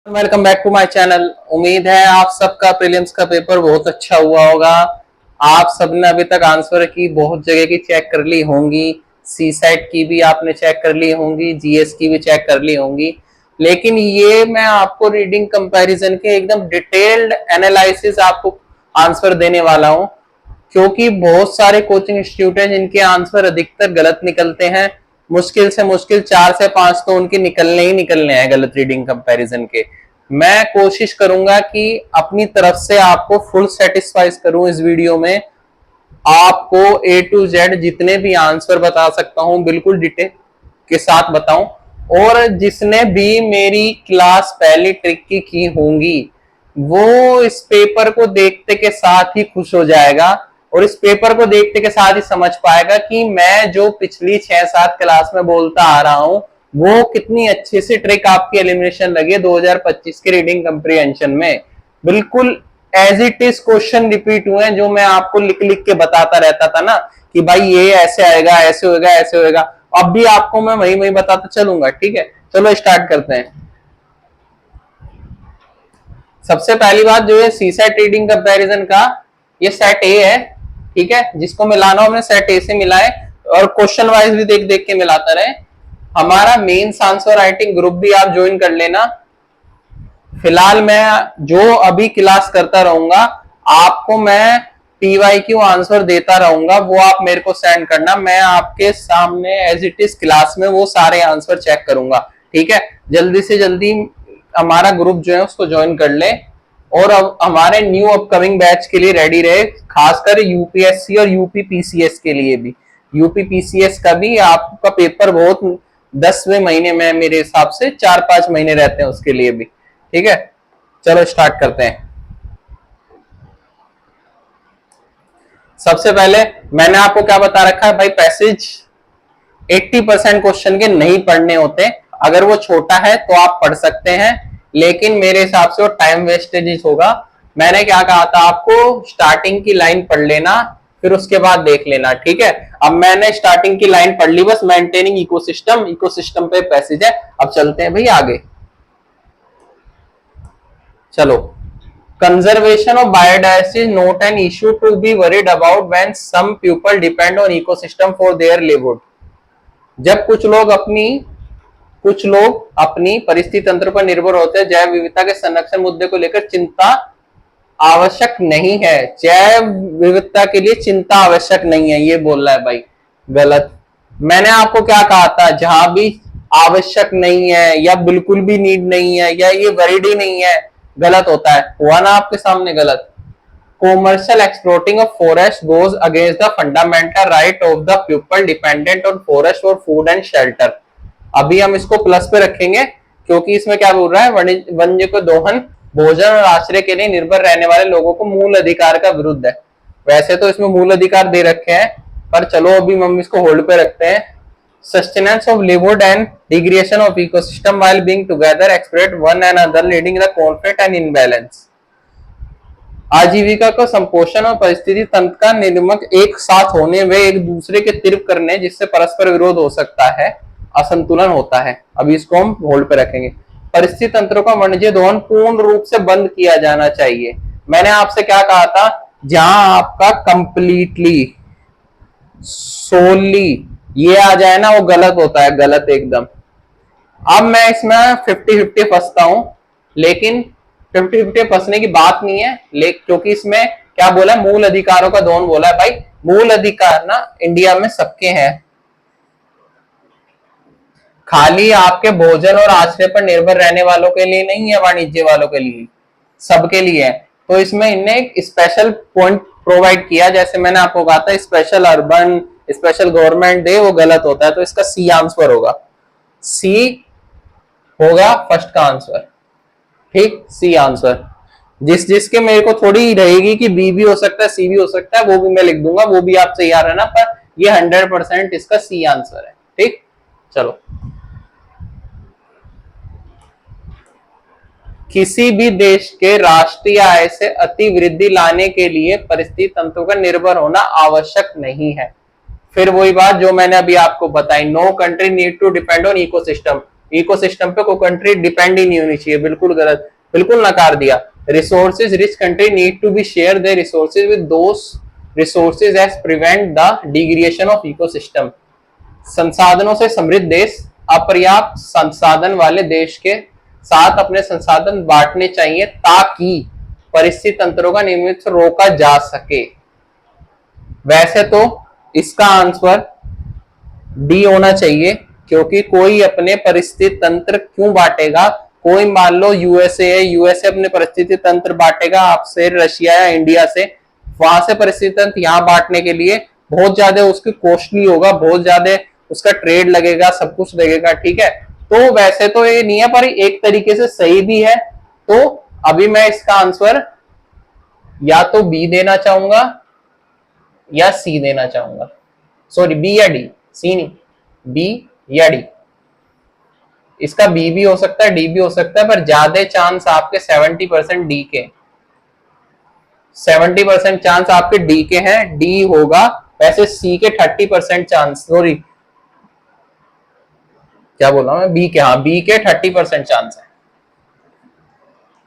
Welcome back to my channel. उम्मीद है आप सबका प्रीलिम्स का पेपर बहुत अच्छा हुआ होगा। आप सबने अभी तक आंसर की बहुत जगह की चेक कर ली होंगी, सी सेट की भी आपने चेक कर ली होंगी, जीएस की भी चेक कर ली होंगी। लेकिन ये मैं आपको रीडिंग कंपैरिजन के एकदम डिटेल्ड एनालिसिस आपको आंसर देने वाला हूं, क्योंकि बहुत सारे कोचिंग इंस्टीट्यूट हैं जिनके आंसर अधिकतर गलत निकलते हैं। मुश्किल से मुश्किल 4 से 5 तो उनके निकलने ही निकलने हैं गलत रीडिंग कंपैरिजन के। मैं कोशिश करूंगा कि अपनी तरफ से आपको फुल सेटिस्फाइज करूं इस वीडियो में। आपको ए टू जेड जितने भी आंसर बता सकता हूं बिल्कुल डिटेल के साथ बताऊं। और जिसने भी मेरी क्लास पहली ट्रिक की होंगी वो इस पेपर को देखते के साथ ही खुश हो जाएगा और इस पेपर को देखते के साथ ही समझ पाएगा कि मैं जो पिछली 6-7 क्लास में बोलता आ रहा हूं वो कितनी अच्छे से ट्रिक आपकी एलिमिनेशन लगी 2025 के रीडिंग कंप्रीहेंशन में। बिल्कुल as it is question repeat हुए जो मैं आपको लिख लिख के बताता रहता था ना कि भाई ये ऐसे आएगा, ऐसे होएगा, ऐसे होएगा। अब भी आपको मैं वही वही बताता चलूंगा। ठीक है, चलो स्टार्ट करते हैं। सबसे पहली बात जो है सी सेट रीडिंग कंपैरिजन का, ये सेट ए है। ठीक है, जिसको मिलाना हमने सेट ए से मिला है और क्वेश्चन वाइज भी देख देख के मिलाता रहे। हमारा मेंस आंसर राइटिंग ग्रुप भी आप ज्वाइन कर लेना। फिलहाल मैं जो अभी क्लास करता रहूंगा आपको मैं पीवाईक्यू आंसर देता रहूंगा, वो आप मेरे को सेंड करना। मैं आपके सामने एज इट इज क्लास में वो सारे आंसर चेक करूंगा। ठीक है, जल्दी से जल्दी हमारा ग्रुप जो है उसको ज्वाइन कर ले और अब हमारे न्यू अपकमिंग बैच के लिए रेडी रहे, खासकर यूपीएससी और यूपी पीसीएस के लिए भी। यूपी पीसीएस का भी आपका पेपर बहुत 10वें महीने में मेरे हिसाब से 4-5 महीने रहते हैं उसके लिए भी। ठीक है, चलो स्टार्ट करते हैं। सबसे पहले मैंने आपको क्या बता रखा है भाई, पैसेज 80% क्वेश्चन के नहीं पढ़ने होते। अगर वो छोटा है तो आप पढ़ सकते हैं, लेकिन मेरे हिसाब से वो टाइम वेस्टेज होगा। मैंने क्या कहा था आपको, स्टार्टिंग की लाइन पढ़ लेना फिर उसके बाद देख लेना। ठीक है, अब मैंने स्टार्टिंग की लाइन पढ़ ली, बस मेंटेनिंग इकोसिस्टम, इकोसिस्टम पे पैसेज है। अब चलते हैं भाई आगे। चलो, conservation of biodiversity is not an issue to be worried about when some people depend on ecosystem for their livelihood। जब कुछ लोग अपनी परिस्थिति तंत्र पर निर्भर होते हैं, जैव विविधता के संरक्षण मुद्दे को लेकर चिंता आवश्यक नहीं है। जैव विविधता के लिए चिंता आवश्यक नहीं है, ये बोल रहा है भाई। गलत। मैंने आपको क्या कहा था, जहां भी आवश्यक नहीं है या बिल्कुल भी नीड नहीं है या ये वरीड ही नहीं है, गलत होता है। हुआ ना आपके सामने गलत। Commercial exploiting of forest goes against the fundamental right of the people dependent on forest for food and shelter. अभी हम इसको प्लस पे रखेंगे क्योंकि इसमें क्या बोल रहा है, वन्य को दोहन, भोजन और आश्रय के लिए निर्भर रहने वाले लोगों को मूल अधिकार का विरुद्ध है। वैसे तो इसमें मूल अधिकार दे रखे हैं, पर चलो अभी हम इसको होल्ड पे रखते हैं। Sustenance of livelihood and degradation of ecosystem while being together exploit one another leading to conflict and imbalance। आजीविका का संपोषण और परिस्थिति तंत्र का निर्माण एक साथ होने वे एक दूसरे के तीव्र करने जिससे परस्पर विरोध हो सकता है, असंतुलन होता है। अभी इसको हम होल्ड पे रखेंगे। परिस्थिति तंत्रों का वाणिज्य दोहन पूर्ण रूप से बंद किया जाना चाहिए। मैंने आपसे क्या कहा था, जहां आपका कंप्लीटली सोली ये आ जाए ना वो गलत होता है, गलत एकदम। अब मैं इसमें 50-50 फंसता हूं, लेकिन 50-50 फंसने की बात नहीं है, क्योंकि इसमें क्या बोला है, मूल अधिकारों का दोहन बोला है। भाई मूल अधिकार ना इंडिया में सबके हैं, खाली आपके भोजन और आश्रय पर निर्भर रहने वालों के लिए नहीं है, वाणिज्य वालों के लिए, सबके लिए है। तो इसमें इनने एक स्पेशल पॉइंट प्रोवाइड किया, जैसे मैंने आपको कहा था special urban, special government day, वो गलत होता है। तो इसका सी आंसर होगा, सी होगा फर्स्ट का आंसर। ठीक, सी आंसर। जिसके मेरे को थोड़ी रहेगी कि बी भी हो सकता है, सी भी हो सकता है, वो भी मैं लिख दूंगा, वो भी आप तैयार रहना, पर ये 100% इसका सी आंसर है। ठीक, चलो। किसी भी देश के राष्ट्रीय आय से अति वृद्धि लाने के लिए परिस्थिति तंत्रों का निर्भर होना आवश्यक नहीं है। फिर वही बात जो मैंने अभी आपको बताई, no country need to depend on ecosystem. Ecosystem पे कोई कंट्री डिपेंड ही नहीं होनी चाहिए, बिल्कुल गलत, बिल्कुल नकार दिया। Resources rich country need to be share their resources with those resources as prevent the degradation of ecosystem. संसाधनों से समृद्ध देश अपर्याप्त संसाधन वाले देश के साथ अपने संसाधन बांटने चाहिए ताकि परिस्थिति तंत्रों का नियमित रोका जा सके। वैसे तो इसका आंसर डी होना चाहिए, क्योंकि कोई अपने परिस्थिति तंत्र क्यों बांटेगा? कोई मान लो यूएसए है, यूएसए अपने परिस्थिति तंत्र बांटेगा आपसे, रशिया या इंडिया से, वहां से परिस्थिति तंत्र यहाँ बांटने के लिए बहुत ज्यादा उसकी कॉस्टली होगा, बहुत ज्यादा उसका ट्रेड लगेगा, सब कुछ लगेगा, ठीक है। तो वैसे तो ये नहीं है, पर एक तरीके से सही भी है। तो अभी मैं इसका आंसर या तो बी देना चाहूंगा या सी देना चाहूंगा, सॉरी बी या डी, सी नहीं, बी या डी। इसका बी भी हो सकता है, डी भी हो सकता है, पर ज्यादा चांस आपके 70% डी के, 70% चांस आपके डी के हैं, डी होगा। वैसे सी के 30% चांस, सॉरी क्या बोला मैं, बी के, हाँ बी के 30% चांस है,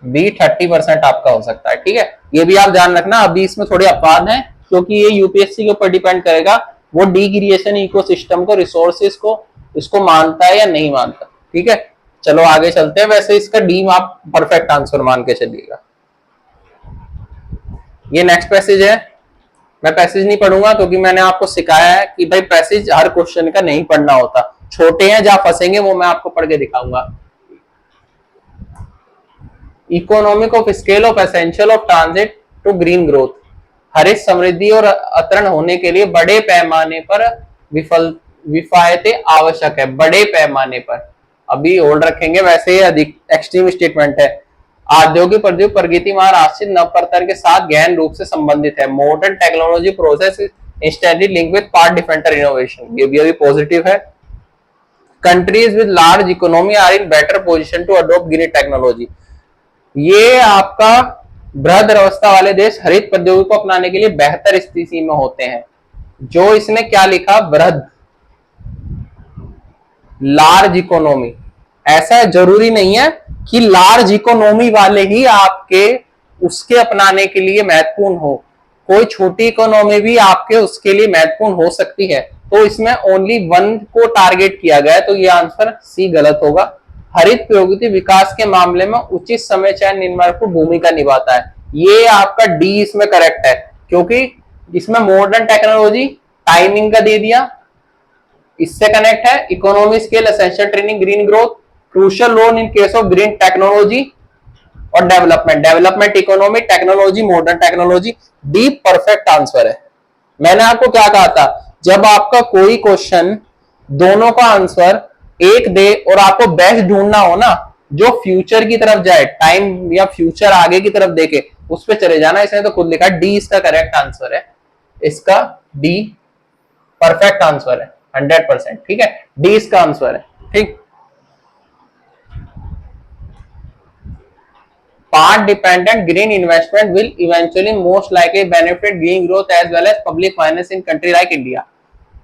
बी 30% आपका हो सकता है, ठीक है। ये भी आप ध्यान रखना, अभी इसमें थोड़े अपवाद हैं, क्योंकि ये यूपीएससी के ऊपर डिपेंड करेगा, वो डिग्रेडेशन इकोसिस्टम को, रिसोर्सेज को, इसको मानता है या नहीं मानता, ठीक है। चलो आगे चलते हैं। वैसे इसका डी आप परफेक्ट आंसर मान के चलिएगा। ये नेक्स्ट पैसेज है, मैं पैसेज नहीं पढ़ूंगा क्योंकि मैंने आपको सिखाया है कि भाई पैसेज हर क्वेश्चन का नहीं पढ़ना होता, छोटे हैं जहां फंसेंगे वो मैं आपको पढ़ के दिखाऊंगा। Economic of scale of essential of transit to green growth, हरित समृद्धि और अतरण होने के लिए बड़े पैमाने पर विफायतें आवश्यक है, बड़े पैमाने पर, अभी होल्ड रखेंगे, वैसे ही अधिक एक्सट्रीम स्टेटमेंट है। औद्योगिक प्रगति महाराष्ट्र नवप्रतर के साथ गहन रूप से संबंधित है। Modern technology process instantly link with part differentiator innovation, ये भी अभी पॉजिटिव है। Countries with large economy are in better position to adopt green technology, ये आपका बृहद अर्थव्यवस्था वाले देश हरित प्रौद्योगिकी को अपनाने के लिए बेहतर स्थिति में होते हैं। जो इसने क्या लिखा, बृहद, लार्ज इकोनॉमी, ऐसा जरूरी नहीं है कि लार्ज इकोनॉमी वाले ही आपके उसके अपनाने के लिए महत्वपूर्ण हो, कोई छोटी इकोनॉमी भी आपके उसके लिए महत्वपूर्ण हो सकती है। तो इसमें ओनली वन को टारगेट किया गया है, तो ये आंसर सी गलत होगा। हरित प्रौद्योगिकी विकास के मामले में उचित समय चयन निर्णायक भूमिका निभाता है, ये आपका डी इसमें करेक्ट है, क्योंकि इसमें मॉडर्न टेक्नोलॉजी टाइमिंग का दे दिया, इससे कनेक्ट है। Economy scale essential training green growth, crucial role in case of green technology और development economy, technology, modern technology, D perfect answer है। मैंने आपको क्या कहा था, जब आपका कोई क्वेश्चन दोनों का आंसर एक दे और आपको बेस्ट ढूंढना हो ना, जो फ्यूचर की तरफ जाए, टाइम या फ्यूचर आगे की तरफ देखे, उस पर चले जाना। इसने तो खुद लिखा डी इसका करेक्ट आंसर है, इसका डी परफेक्ट आंसर है 100%, ठीक है, डी इसका आंसर है, ठीक। Part dependent green investment will eventually most likely benefit green growth as well as public finance in country like India.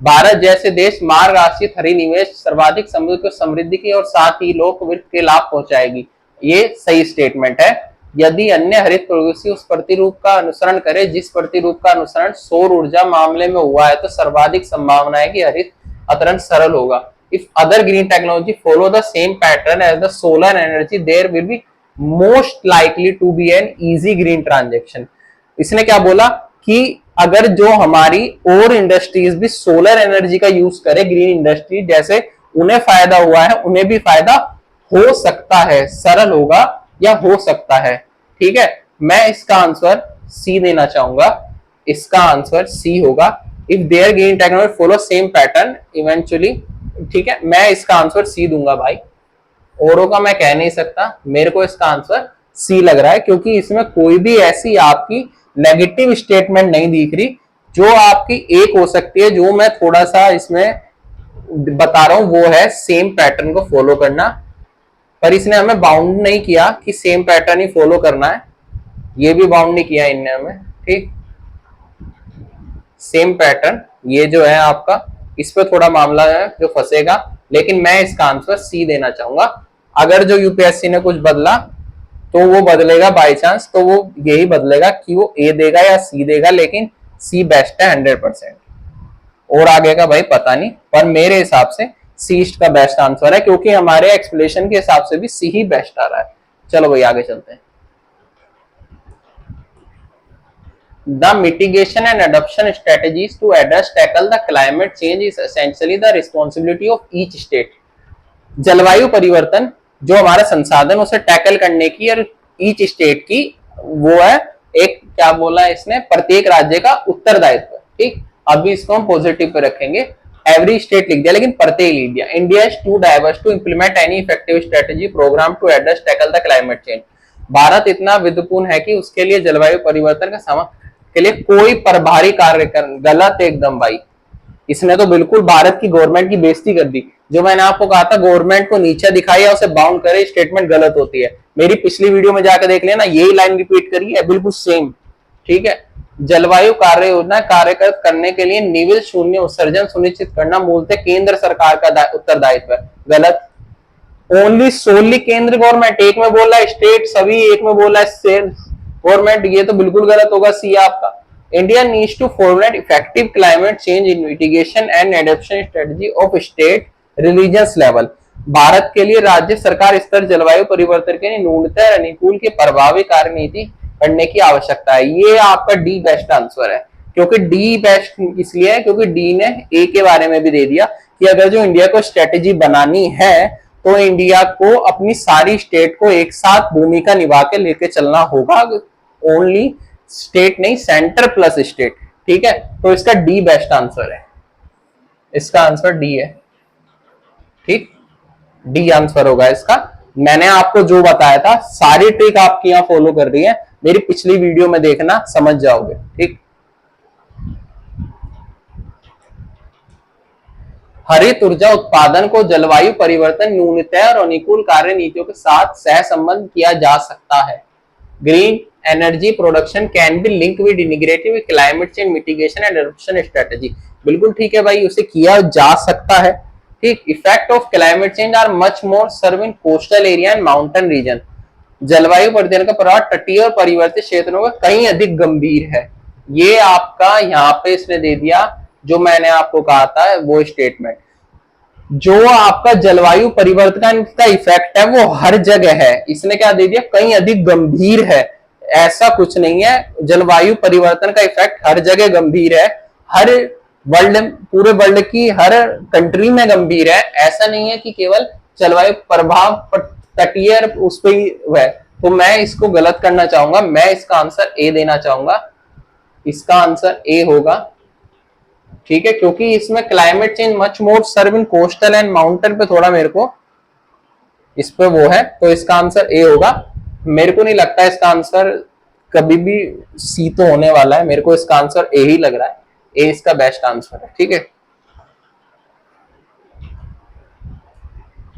Bharat जैसे देश मार्ग आश्रित हरित निवेश सर्वाधिक समृद्धि की और साथ ही लोक वित्त के लाभ पहुंचाएगी, ये सही स्टेटमेंट है। यदि अन्य हरित प्रौद्योगिकी उस प्रतिरूप का अनुसरण करे जिस प्रतिरूप का अनुसरण सौर ऊर्जा मामले में हुआ है, तो सर्वाधिक संभावना है कि हरित अतरण सरल होगा। If other green technology follow the same pattern as the solar energy, there will be most likely to be an easy green transaction। इसने क्या बोला कि अगर जो हमारी और इंडस्ट्रीज भी सोलर एनर्जी का यूज करे, ग्रीन इंडस्ट्री जैसे, उन्हें फायदा हुआ है, उन्हें भी फायदा हो सकता है, सरल होगा या हो सकता है, ठीक है। मैं इसका आंसर सी देना चाहूंगा, इसका आंसर सी होगा। If their green technology follow same pattern eventually, ठीक है, मैं इसका आंसर सी दूंगा भाई, औरों का मैं कह नहीं सकता, मेरे को इसका आंसर सी लग रहा है, क्योंकि इसमें कोई भी ऐसी आपकी नेगेटिव स्टेटमेंट नहीं दिख रही। जो आपकी एक हो सकती है, जो मैं थोड़ा सा इसमें बता रहा हूं, वो है सेम पैटर्न को फॉलो करना, पर इसने हमें बाउंड नहीं किया कि सेम पैटर्न ही फॉलो करना है, ये भी बाउंड नहीं किया इनने हमें, ठीक। सेम पैटर्न ये जो है आपका, इस पे थोड़ा मामला है जो फंसेगा, लेकिन मैं इसका आंसर सी देना चाहूंगा। अगर जो यूपीएससी ने कुछ बदला तो वो बदलेगा बाई चांस, तो वो यही बदलेगा कि वो ए देगा या सी देगा, लेकिन सी बेस्ट है 100%। और आगे का भाई पता नहीं, पर मेरे हिसाब से सी का बेस्ट आंसर है, क्योंकि हमारे एक्सप्लेनेशन के हिसाब से भी सी ही बेस्ट आ रहा है। चलो भाई आगे चलते हैं। The mitigation and adoption strategies to address tackle the climate change is essentially the responsibility of each state। जलवायु परिवर्तन जो हमारा संसाधन उसे टैकल करने की और ईच स्टेट की वो है, एक क्या बोला है इसने, प्रत्येक राज्य का उत्तरदायित्व। ठीक, अभी इसको हम पॉजिटिव पे रखेंगे, एवरी स्टेट लिख दिया लेकिन प्रत्येक लिख दिया। India is too diverse to implement any effective strategy program to address tackle the climate change. Bharat इतना विद्वपूर्ण है कि उसके लिए जलवायु परिवर्तन का समाधान के लिए कोई प्रभावी कार्य कर। गलत एकदम भाई, इसने तो बिल्कुल भारत की गवर्नमेंट की बेइज्जती कर दी। जो मैंने आपको कहा था गवर्नमेंट को नीचे दिखाई या उसे बाउंड करे, स्टेटमेंट गलत होती है। मेरी पिछली वीडियो में जाकर देख लेना, यही लाइन रिपीट करी है बिल्कुल सेम। ठीक है, जलवायु कार्य योजना कार्यरत करने के लिए निविल शून्य उत्सर्जन सुनिश्चित करना मूलतः केंद्र सरकार का उत्तरदायित्व है। गलत, ओनली सोनली केंद्र गवर्नमेंट, एक में बोल रहा है स्टेट सभी, एक में बोल रहा है गवर्नमेंट, ये तो बिल्कुल गलत होगा सी आपका। India needs to formulate effective climate change in mitigation and adoption strategy of state religious level. Bharat के लिए राज्य सरकार स्तर जलवायु परिवर्तन के लिए न्यूनतम अनुकूल की प्रभावी कार्यनीति करने की आवश्यकता है। ये आपका डी बेस्ट आंसर है, क्योंकि डी बेस्ट इसलिए है क्योंकि डी ने ए के बारे में भी दे दिया कि अगर जो इंडिया को स्ट्रेटेजी बनानी है तो इंडिया को अपनी सारी स्टेट को एक साथ भूमिका निभा के लेके चलना होगा, ओनली स्टेट नहीं, सेंटर प्लस स्टेट। ठीक है, तो इसका डी बेस्ट आंसर है, इसका आंसर डी है। ठीक, डी आंसर होगा इसका। मैंने आपको जो बताया था सारी ट्रिक आपकी यहां फॉलो कर रही है, मेरी पिछली वीडियो में देखना, समझ जाओगे। ठीक, हरित ऊर्जा उत्पादन को जलवायु परिवर्तन न्यूनतम और अनुकूल कार्य नीतियों के साथ सहसंबंध किया जा सकता है। Green energy production can be link with integrated with climate change mitigation and adoption strategy. बिल्कुल ठीक है भाई, उसे किया जा सकता है। ठीक, effect of climate change are much more serve in coastal area and mountain region. जलवायु परिवर्तन का प्रभाव तटीय और परिवर्तित क्षेत्रों में कहीं अधिक गंभीर है। ये आपका यहाँ पे इसने दे दिया जो मैंने आपको कहा था वो स्टेटमेंट। जो आपका जलवायु परिवर्तन का इफेक्ट है वो हर जगह है, इसने क्या दे दिया, कहीं अधिक गंभीर है। ऐसा कुछ नहीं है, जलवायु परिवर्तन का इफेक्ट हर जगह गंभीर है, हर वर्ल्ड, पूरे वर्ल्ड की हर कंट्री में गंभीर है। ऐसा नहीं है कि केवल जलवायु प्रभाव तटीय उस पर ही है। तो मैं इसको गलत करना चाहूंगा, मैं इसका आंसर ए देना चाहूंगा, इसका आंसर ए होगा। ठीक है, क्योंकि इसमें climate change much more serve in coastal and mountain पे थोड़ा मेरे को इस पे वो है, तो इसका आंसर ए होगा। मेरे को नहीं लगता इसका आंसर कभी भी सी तो होने वाला है, मेरे को इसका आंसर ए ही लग रहा है, ए इसका बेस्ट आंसर है। ठीक है,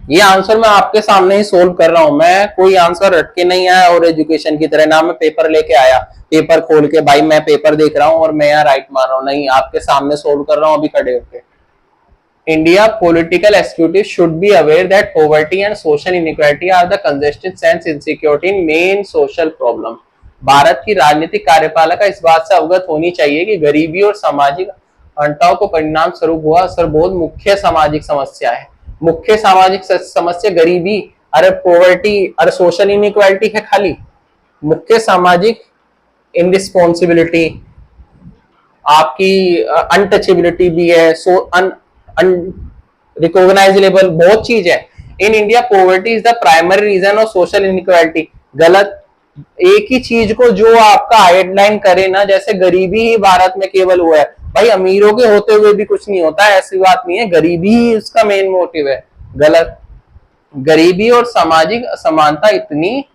ये आंसर मैं आपके सामने ही सोल्व कर रहा हूं, मैं कोई आंसर रट के नहीं आया और एजुकेशन की तरह ना मैं पेपर लेके आया, पेपर खोल के भाई मैं पेपर देख रहा हूं और मैं यहाँ राइट मार रहा हूं, नहीं, आपके सामने सोल्व कर रहा हूं अभी खड़े होके। India political executive should be aware that poverty and social inequality are the congested sense insecurity in main social problem. Bharat की राजनीतिक कार्यपालिका इस बात से अवगत होनी चाहिए कि गरीबी और सामाजिक अंतराव को परिणाम स्वरूप हुआ असरबोध मुख्य सामाजिक समस्या है। मुख्य सामाजिक समस्या गरीबी, अरे पॉवर्टी, अरे सोशल इनइक्वालिटी है खाली, मुख्य सामाजिक इनरिस्पॉन्सिबिलिटी, आपकी अनटचेबिलिटी भी है, सो अनरिकॉग्नाइजेबल बहुत चीज है। In India poverty is the primary reason of social inequality. गलत, एक ही चीज को जो आपका हेडलाइन करे ना, जैसे गरीबी ही भारत में केवल हुआ है, भाई अमीरों के होते हुए भी कुछ नहीं होता, ऐसी बात नहीं है, गरीबी ही उसका मेन मोटिव है। गलत, गरीबी और सामाजिक असमानता इतनी,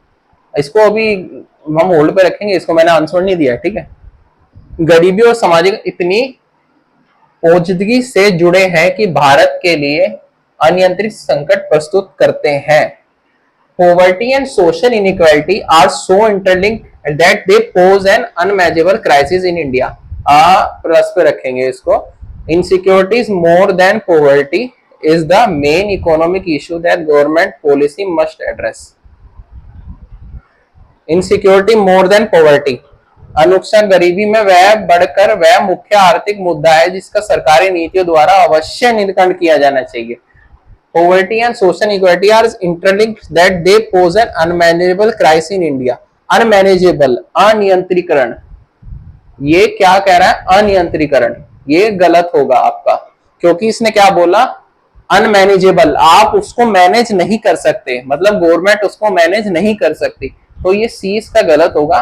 इसको अभी हम होल्ड पे रखेंगे, इसको मैंने आंसर नहीं दिया। ठीक है, गरीबी और सामाजिक इतनी पोजीदगी से जुड़े हैं कि भारत के लिए अनियंत्रित संकट प्रस्तुत करते हैं। Poverty and social inequality are so interlinked that they pose an unimaginable crisis in India. Plus पे रखेंगे इसको। Insecurity is more than poverty is the main economic issue that government policy must address. Insecurity more than poverty. अनुक्षण गरीबी में वह बढ़कर वह मुख्य आर्थिक मुद्दा है जिसका सरकारी नीतियों द्वारा अवश्य निरीक्षण किया जाना चाहिए. Poverty and social inequality are interlinked that they pose an unmanageable crisis in India. Unmanageable, अनियंत्रीकरण. ये क्या कह रहा है? अनियंत्रीकरण. ये गलत होगा आपका, क्योंकि इसने क्या बोला? अनमैनेजेबल. आप उसको मैनेज नहीं कर सकते, मतलब गवर्नमेंट उसको मैनेज नहीं कर सकती, तो ये सी इसका गलत होगा.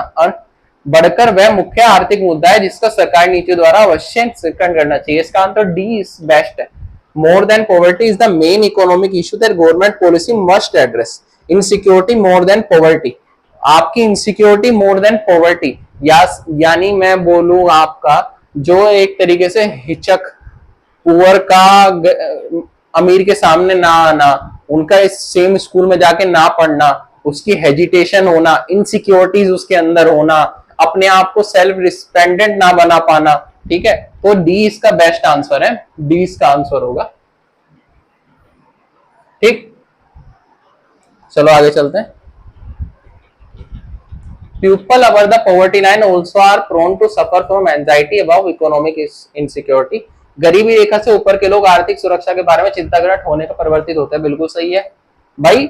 बढ़कर वह मुख्य आर्थिक मुद्दा है जिसका सरकारी नीतियों द्वारा अवश्य निरीक्षण करना चाहिए. इसका आंसर डी इज बेस्ट है. More than poverty is the main economic issue that government policy must address. Insecurity more than poverty. आपकी insecurity more than poverty, यानी मैं बोलूं आपका जो एक तरीके से हिचक, पुअर का अमीर के सामने ना आना, उनका इस सेम स्कूल में जाके ना पढ़ना, उसकी हेजिटेशन होना, इनसिक्योरिटीज उसके अंदर होना, अपने आप को सेल्फ डिपेंडेंट ना बना पाना. ठीक है, तो डी इसका बेस्ट आंसर है. डी इसका आंसर होगा. ठीक, चलो आगे चलते हैं. People above the poverty line also are prone to suffer from anxiety about economic insecurity. गरीबी रेखा से ऊपर के लोग आर्थिक सुरक्षा के बारे में चिंताग्रस्त होने का परिवर्तित होते हैं. बिल्कुल सही है भाई.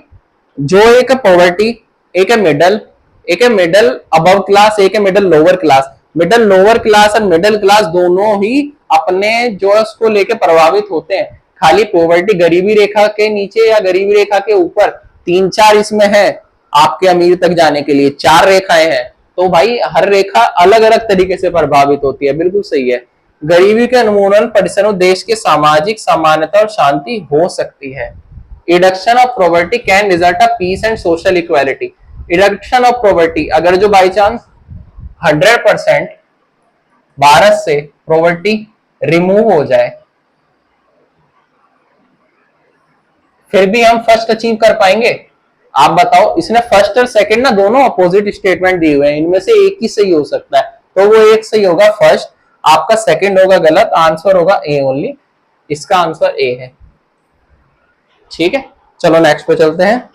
जो एक पॉवर्टी, एक है मिडल, एक है मिडल अबव क्लास, एक है middle lower class. Middle lower class और मिडिल क्लास दोनों ही अपने जो उसको लेके प्रभावित होते हैं. खाली पॉवर्टी गरीबी रेखा के नीचे या गरीबी रेखा के ऊपर 3-4 इसमें है. आपके अमीर तक जाने के लिए 4 रेखाएं हैं, तो भाई हर रेखा अलग अलग तरीके से प्रभावित होती है. बिल्कुल सही है. गरीबी के उन्मूलन परिसरों देश के सामाजिक समानता और शांति हो सकती है. Reduction of poverty can result of peace and social equality. Reduction of poverty, अगर जो बाई चांस 100% भारत से पॉवर्टी रिमूव हो जाए, फिर भी हम फर्स्ट अचीव कर पाएंगे? आप बताओ. इसने फर्स्ट और सेकंड ना दोनों अपोजिट स्टेटमेंट दिए हुए हैं, इनमें से एक ही सही हो सकता है, तो वो एक सही होगा फर्स्ट, आपका सेकंड होगा गलत. आंसर होगा ए ओनली. इसका आंसर ए है. ठीक है, चलो नेक्स्ट पे चलते हैं.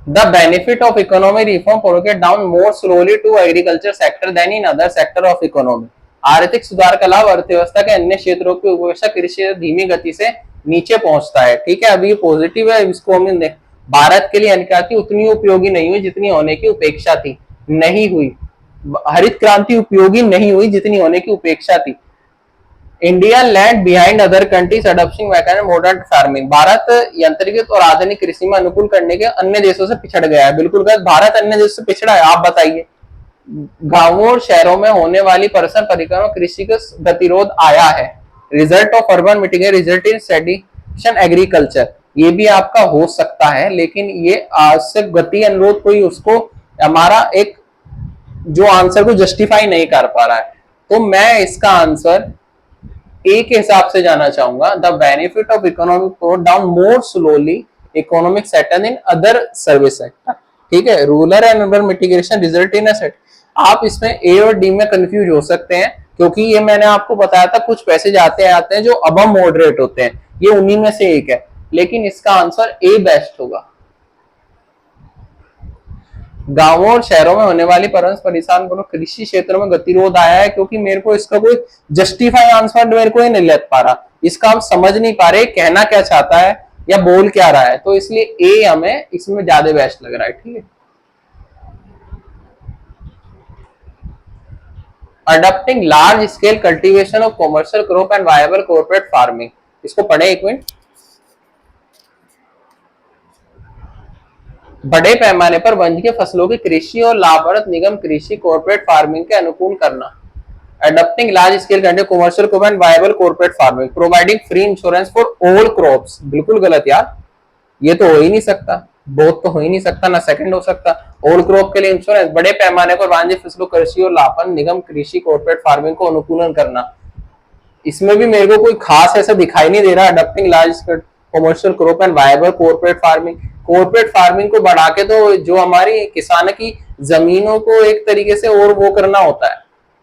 The benefit of economic reform propagate down more slowly to agriculture sector than in other sector of economy. आर्थिक सुधार का लाभ अर्थव्यवस्था के अन्य क्षेत्रों की अपेक्षा कृषि धीमी गति से नीचे पहुंचता है. ठीक है, अभी ये पॉजिटिव है. इसको हम भारत के लिए अनक्रांति उतनी उपयोगी नहीं हुई जितनी होने की उपेक्षा थी. नहीं हुई. हरित क्रांति उपयोगी नहीं हुई जितनी होने की उपेक्षा थी. India land behind other countries adopting mechanism modern farming. भारत यंत्रीकृत और आधुनिक कृषि में अनुकूल करने के अन्य देशों से पिछड़ गया है. बिल्कुल गलत. भारत अन्य देशों से पिछड़ा है. आप बताइए. गांवों और शहरों में होने वाली परस्पर परिक्रमा कृषि का गतिरोध आया है. Result of urban mitigation result in sedition agriculture. ये भी आपका हो सकता है, लेकिन ये आवश्यक गति अनुरोध कोई उसको हमारा एक जो आंसर को जस्टिफाई नहीं कर पा रहा है. तो मैं इसका आंसर ए के हिसाब से जाना चाहूंगा. The benefit of economic growth down more slowly economic settle in other service sector. ठीक है, rural and urban mitigation result in set. आप इसमें ए और डी में कंफ्यूज हो सकते हैं, क्योंकि ये मैंने आपको बताया था कुछ पैसे जाते आते हैं जो अबव मॉडरेट होते हैं, ये उन्हीं में से एक है. लेकिन इसका आंसर ए बेस्ट होगा. गांवों और शहरों में होने वाली परेशान को कृषि क्षेत्र में गतिरोध आया है, क्योंकि मेरे को इसका कोई जस्टिफाई आंसर मेरे को ही नहीं लग पा रहा. इसका हम समझ नहीं पा रहे कहना क्या चाहता है या बोल क्या रहा है, तो इसलिए ए हमें इसमें ज्यादा बेस्ट लग रहा है. ठीक है. Adopting large scale cultivation of commercial crop and viable corporate farming. इसको पढ़े एक मिनट. बड़े पैमाने पर वाणिज्यिक फसलों की कृषि और लाभप्रद निगम कृषि कॉर्पोरेट फार्मिंग के अनुकूल करना. Adopting large scale commercial crop and viable corporate farming, providing free insurance for all crops. बिल्कुल गलत यार, ये तो हो ही नहीं सकता. बोथ तो हो ही नहीं सकता, ना सेकंड हो सकता. ऑल क्रॉप के लिए इंश्योरेंस, बड़े पैमाने पर वाणिज्यिक फसलों कृषि और लाभप्रद निगम कृषि कॉर्पोरेट फार्मिंग को अनुकूलन करना. इसमें भी मेरे को कोई खास ऐसा दिखाई नहीं दे रहा. Adopting large scale commercial crop and viable corporate farming. Corporate farming को बढ़ा के तो जो हमारी किसान की जमीनों को एक तरीके से और वो करना होता है.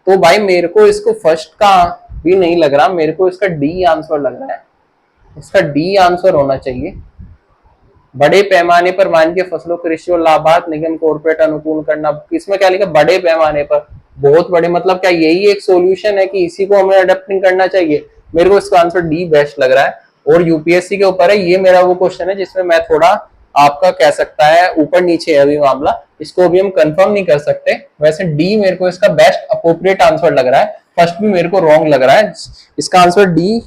तो भाई मेरे को इसको फर्स्ट का बी नहीं लग रहा मेरे को, इसका डी आंसर लग रहा है, इसका डी आंसर होना चाहिए। बड़े पैमाने पर वाणिज्य फसलों कृषि और लाभार्थ निगम कॉर्पोरेट अनुकूल करना, इसमें क्या लिखा, बड़े पैमाने पर, बहुत बड़े, मतलब क्या यही एक सॉल्यूशन है कि इसी को हमें अडेप्टिंग करना चाहिए? मेरे को इसका आंसर डी बेस्ट लग रहा है और यूपीएससी के ऊपर है। ये मेरा वो क्वेश्चन है जिसमें मैं थोड़ा आपका कह सकता है ऊपर नीचे है अभी मामला, इसको अभी हम कंफर्म नहीं कर सकते। वैसे डी मेरे को इसका बेस्ट अप्रोप्रिएट आंसर लग रहा है, फर्स्ट भी मेरे को रॉन्ग लग रहा है, इसका आंसर डी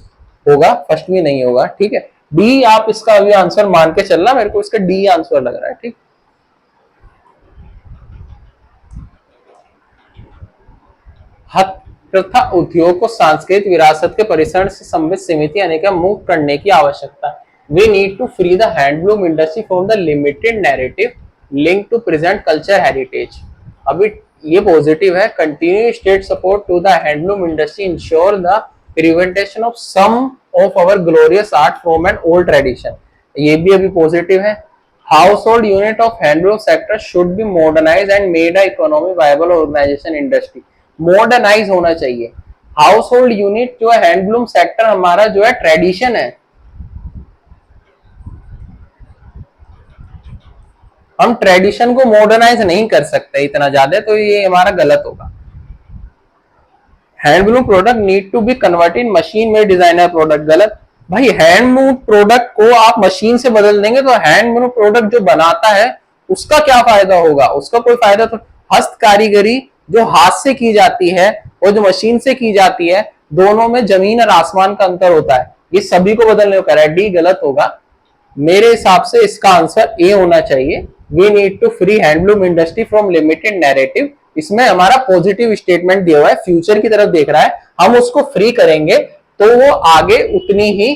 होगा, फर्स्ट भी नहीं होगा, ठीक है। डी आप इसका अभी आंसर मान के चलना, मेरे को इसका डी आंसर लग रहा है, ठीक। हथ तथा उद्योग को सांस्कृतिक विरासत के परिसर से संबंधित समिति यानी कि मुक्त करने की आवश्यकता। We need to free the handloom industry from the limited narrative link to present culture heritage. अभी ये पॉजिटिव है, continue state support to the handloom industry ensure the preventation of some of our glorious art from an old tradition. ये भी अभी positive है। Household unit of handloom sector should be modernize and made a economy viable organization industry. Modernize होना चाहिए। House hold unit जो है handloom sector हमारा जो है ट्रेडिशन है, हम ट्रेडिशन को मॉडर्नाइज नहीं कर सकते इतना ज्यादा, तो ये हमारा गलत होगा। Handloom product need to be converted machine में डिजाइनर प्रोडक्ट, गलत भाई। हैंडलूम प्रोडक्ट को आप मशीन से बदल देंगे तो हैंडलूम प्रोडक्ट जो बनाता है उसका क्या फायदा होगा? उसका कोई फायदा तो, हस्त कारीगरी जो हाथ से की जाती है और जो मशीन से की जाती है, दोनों में जमीन और आसमान का अंतर होता है। ये सभी को बदलने को कह रहा है, डी गलत होगा। मेरे हिसाब से इसका आंसर ए होना चाहिए। We need to free handloom industry from limited narrative. इसमें हमारा पॉजिटिव स्टेटमेंट दिया हुआ है, फ्यूचर की तरफ देख रहा है, हम उसको फ्री करेंगे तो वो आगे उतनी ही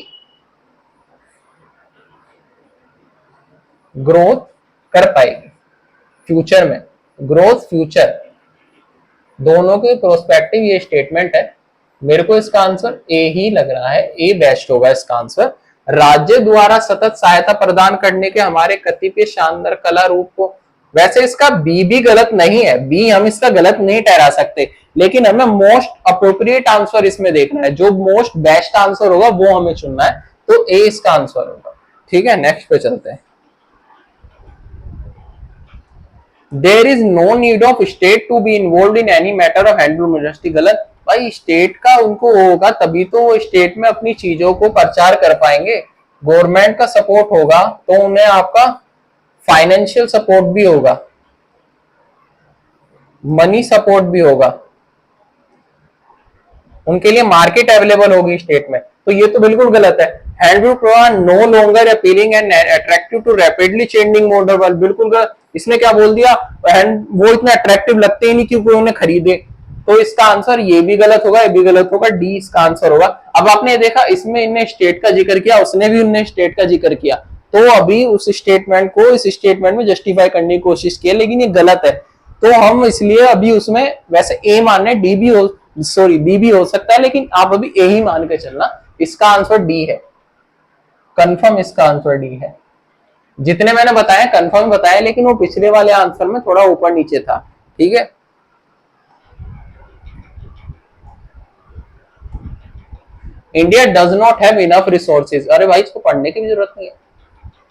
ग्रोथ कर पाएगी। फ्यूचर में ग्रोथ, फ्यूचर दोनों के प्रोस्पेक्टिव ये स्टेटमेंट है। मेरे को इसका आंसर ए ही लग रहा है, ए बेस्ट होगा इसका आंसर। राज्य द्वारा सतत सहायता प्रदान करने के हमारे कतिपय शानदार कला रूप को, वैसे इसका बी भी गलत नहीं है, बी हम इसका गलत नहीं ठहरा सकते, लेकिन हमें मोस्ट अप्रोप्रिएट आंसर इसमें देखना है, जो मोस्ट बेस्ट आंसर होगा वो हमें चुनना है, तो ए इसका आंसर होगा, ठीक है। नेक्स्ट पे चलते हैं। There is no need of state to be involve in any matter of handloom industry, गलत भाई। स्टेट का उनको होगा तभी तो वो स्टेट में अपनी चीजों को प्रचार कर पाएंगे। गवर्नमेंट का सपोर्ट होगा तो उन्हें आपका फाइनेंशियल सपोर्ट भी होगा, मनी सपोर्ट भी होगा, उनके लिए मार्केट अवेलेबल होगी स्टेट में, तो ये तो बिल्कुल गलत है। Handloom product no longer appealing and attractive to rapidly changing model world, बिल्कुल गलत। इसने क्या बोल दिया, वो इतने अट्रैक्टिव लगते ही नहीं क्योंकि उन्हें खरीदे, तो इसका आंसर ये भी गलत होगा, ये भी गलत होगा, डी इसका आंसर होगा। अब आपने देखा इसमें इनने स्टेट का जिक्र किया, उसने भी उनने स्टेट का जिक्र किया, तो अभी उस स्टेटमेंट को इस स्टेटमेंट में जस्टिफाई करने की कोशिश की, लेकिन ये गलत है, तो हम इसलिए अभी उसमें वैसे ए मानने, डी भी हो, सॉरी बी भी हो सकता है, लेकिन आप अभी ए ही मान के चलना। इसका आंसर डी है, कंफर्म इसका आंसर डी है। जितने मैंने बताया कंफर्म बताया, लेकिन वो पिछले वाले आंसर में थोड़ा ऊपर नीचे था, ठीक है। India does not have enough resources, अरे भाई इसको पढ़ने की भी जरूरत नहीं है,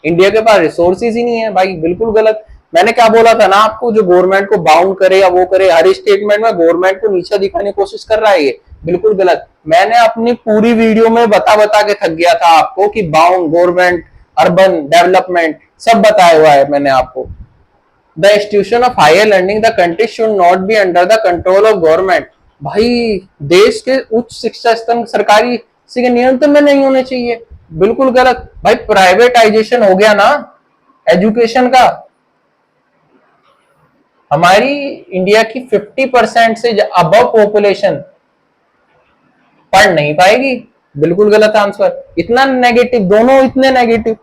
इंडिया के पास रिसोर्सेज ही नहीं है भाई, बिल्कुल गलत। मैंने क्या बोला था ना आपको, जो गवर्नमेंट को बाउंड करे या वो करे, हर स्टेटमेंट में गवर्नमेंट को नीचा दिखाने की कोशिश कर रहा है, ये बिल्कुल गलत। मैंने अपनी पूरी वीडियो में बता बता के थक गया था आपको कि बाउंड, गवर्नमेंट, अर्बन डेवलपमेंट सब बताया हुआ है मैंने आपको। The institution of higher learning the country should not be under the control of government, भाई देश के उच्च शिक्षा स्तर सरकारी के नियंत्रण में नहीं होने चाहिए, बिल्कुल गलत भाई। प्राइवेटाइजेशन हो गया ना एजुकेशन का, हमारी इंडिया की 50% से अबव पॉपुलेशन पढ़ नहीं पाएगी, बिल्कुल गलत आंसर। इतना नेगेटिव, दोनों इतने negative.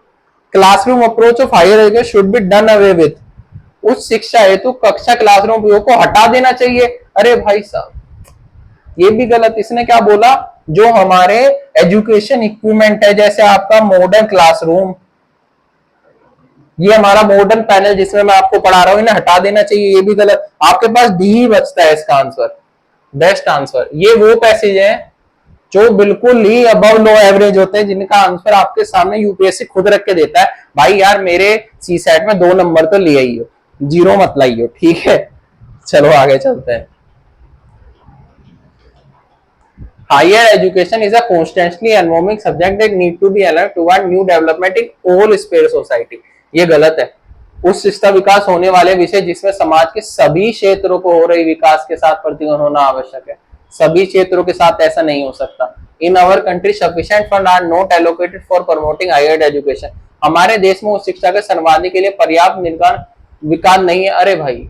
Classroom approach of higher education should be done away with, उच्च शिक्षा हेतु कक्षा क्लासरूम को हटा देना चाहिए, अरे भाई साहब ये भी गलत। इसने क्या बोला, जो हमारे एजुकेशन इक्विपमेंट है, जैसे आपका मॉडर्न क्लासरूम, ये हमारा मॉडर्न पैनल जिसमें मैं आपको पढ़ा रहा हूं, इन्हें हटा देना चाहिए, ये भी गलत। आपके पास डी ही बचता है इसका आंसर, बेस्ट आंसर। ये वो पैसेज है जो बिल्कुल ही अबव लो एवरेज होते हैं, जिनका आंसर आपके सामने यूपीएससी खुद रख के देता है, भाई यार मेरे सी सेट में 2 नंबर तो ले आई हो, 0 मत लाइयो, ठीक है। चलो आगे चलते हैं। Higher education is a constantly evolving subject that need to be alert toward new development in all sphere society। ये गलत है। उस शिक्षा विकास होने वाले विषय जिसमें समाज के सभी क्षेत्रों को हो रही विकास के साथ प्रतिगमन होना आवश्यक है। सभी क्षेत्रों के साथ ऐसा नहीं हो सकता। In our country sufficient fund are not allocated for promoting higher education. हमारे देश में उस शिक्षा के सर्वाधिक के लिए पर्याप्त निर्माण विकास नहीं है। अरे भाई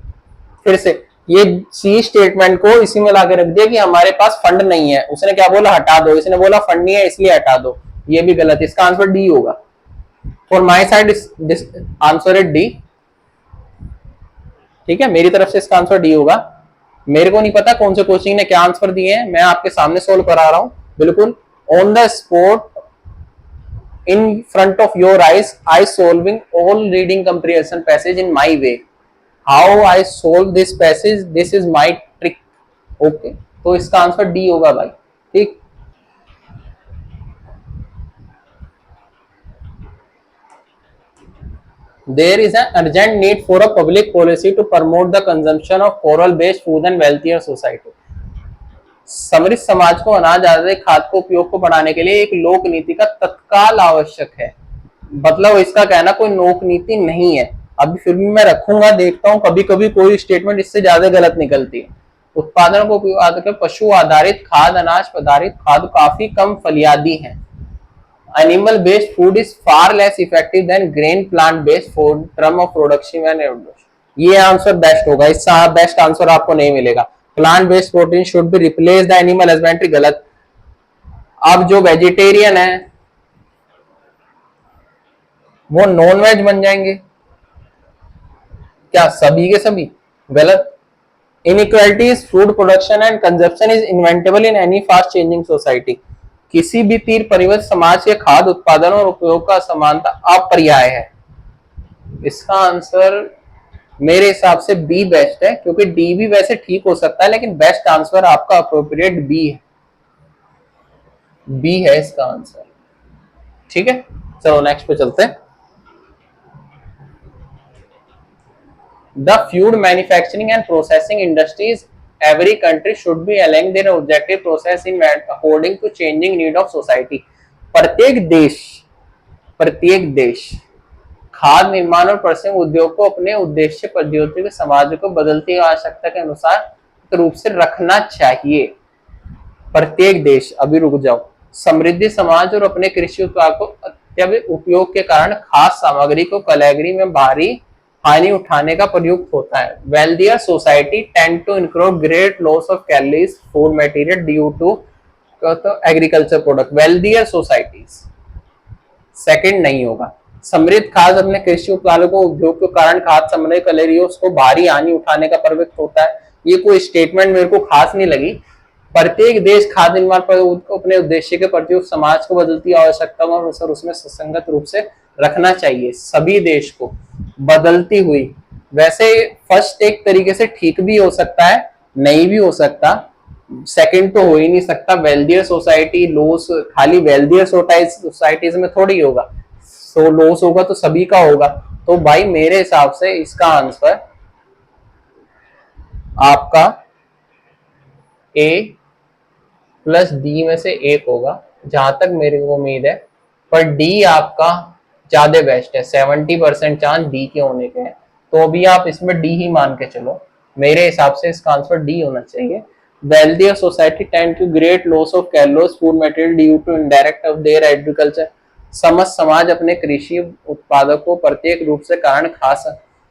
फिर से ये सी स्टेटमेंट को इसी में लाके रख दिया कि हमारे पास फंड नहीं है। उसने क्या बोला, हटा दो। इसने बोला फंड नहीं है इसलिए हटा दो। ये भी गलत है। इसका आंसर डी होगा। फॉर माई साइड आंसर है डी। ठीक है, मेरी तरफ से इसका आंसर डी होगा। मेरे को नहीं पता कौन से कोचिंग ने क्या आंसर दिए हैं, मैं आपके सामने सोल्व करा रहा हूं बिल्कुल on the spot in front of your eyes. I solving all reading comprehension passage in my way. How I solve this passage, this is my trick. Okay, तो इसका आंसर डी होगा भाई। ठीक, there is an urgent need for a public policy to promote the consumption of coral based food and wealthier society। समृद्ध समाज को अनाज आधारित खाद्य को उपयोग को बढ़ाने के लिए एक लोक नीति का तत्काल आवश्यक है। मतलब इसका कहना कोई लोक नीति नहीं है। अभी फिर भी मैं रखूंगा, देखता हूँ कभी कभी कोई स्टेटमेंट इससे ज्यादा गलत निकलती है। उत्पादन को उपयोग पशु आधारित खाद्य, अनाज आधारित खाद्य काफी कम फलियादी है। Animal based food is far less effective than grain plant based food term of production and evolution। ये आंसर बेस्ट होगा। इसका बेस्ट आंसर आपको नहीं मिलेगा। Plant based protein should be replace the animal husbandry, गलत। अब जो वेजिटेरियन है वो नॉन वेज बन जाएंगे क्या, सभी के सभी? गलत। Inequalities food production and consumption is inevitable in any fast changing society. किसी भी तीर परिवर्तित समाज के खाद्य उत्पादन और उपयोग का समानता अपर्याय है। इसका आंसर मेरे हिसाब से बी बेस्ट है, क्योंकि डी भी वैसे ठीक हो सकता है लेकिन बेस्ट आंसर आपका अप्रोप्रिएट बी है। बी है इसका आंसर। ठीक है, चलो नेक्स्ट पे चलते हैं। The food manufacturing and processing industries every country should be aligning their objective process in according to changing need of society। प्रत्येक देश खाद्य निर्माण और प्रसंग उद्योग को अपने उद्देश्य पद्धतियों के समाज को बदलती आवश्यकता के अनुसार रूप से रखना चाहिए। प्रत्येक देश, अभी रुक जाओ। समृद्धि समाज और अपने कृषि उत्पाद को अत्यधिक उपयोग के कारण खाद्य सामग्री को कैलोरी में भारी हानि उठाने का प्रयुक्त होता है। Wealthier society tend to include great loss of calories food material due to agriculture product. Wealthier societies second नहीं होगा। समृद्ध खाद्य अपने कृषि उत्पादों को उद्योग के कारण खाद्य सामग्री कैलोरियों को भारी हानि उठाने का प्रयुक्त होता है। ये कोई स्टेटमेंट मेरे को खास नहीं लगी। प्रत्येक देश खाद्य निर्माण पर अपने उद्देश्य के प्रति समाज को बदलती आवश्यकता और उसमें सुसंगत रूप से रखना चाहिए। सभी देश को बदलती हुई, वैसे फर्स्ट एक तरीके से ठीक भी हो सकता है, नहीं भी हो सकता, सेकंड तो हो ही नहीं सकता। वेल्दियर सोसाइटी लॉस खाली वेल्दियर सोसाइटीज में थोड़ी होगा, सो लॉस होगा तो सभी का होगा। तो भाई मेरे हिसाब से इसका आंसर आपका ए प्लस डी में से एक होगा, जहां तक मेरे को उम्मीद है। पर डी आपका ज्यादा बेस्ट है, 70% चांस डी के होने के हैं। तो अभी आप इसमें डी ही मान के चलो। मेरे हिसाब से इसका आंसर डी होना चाहिए। Wealthier society tend to great loss of calories food material due to indirect of their agriculture. समाज अपने कृषि उत्पादक को प्रत्येक रूप से कारण खास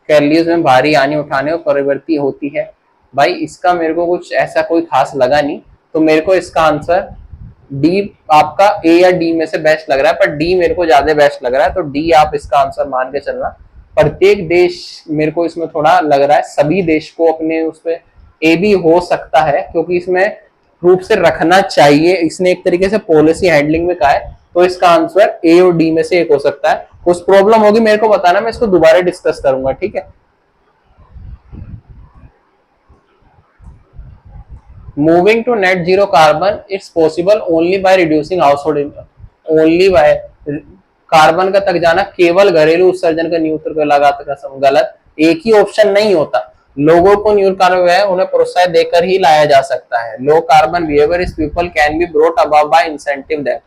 कैलोरीज में भारी हानि उठाने और परिवर्ती होती है। भाई इसका मेरे को कुछ ऐसा कोई खास लगा नहीं, तो मेरे को इसका आंसर डी आपका ए या डी में से बेस्ट लग रहा है, पर डी मेरे को ज्यादा बेस्ट लग रहा है। तो डी आप इसका आंसर मान के चलना। प्रत्येक देश मेरे को इसमें थोड़ा लग रहा है, सभी देश को अपने उस पर ए भी हो सकता है, क्योंकि इसमें रूप से रखना चाहिए। इसने एक तरीके से पॉलिसी हैंडलिंग में कहा है, तो इसका आंसर ए और डी में से एक हो सकता है। कुछ प्रॉब्लम होगी मेरे को बताना, मैं इसको दोबारा डिस्कस करूंगा। ठीक है, moving to net zero carbon it's possible only by reducing household, only by carbon का तक जाना केवल घरेलू उत्सर्जन का न्यूनतम को लगातार का गलत, एक ही ऑप्शन नहीं होता। लोगों को न्यून कार्बन है उन्हें प्रोत्साहन देकर ही लाया जा सकता है। लो कार्बन बिहेवियर इस people can be brought about by incentive that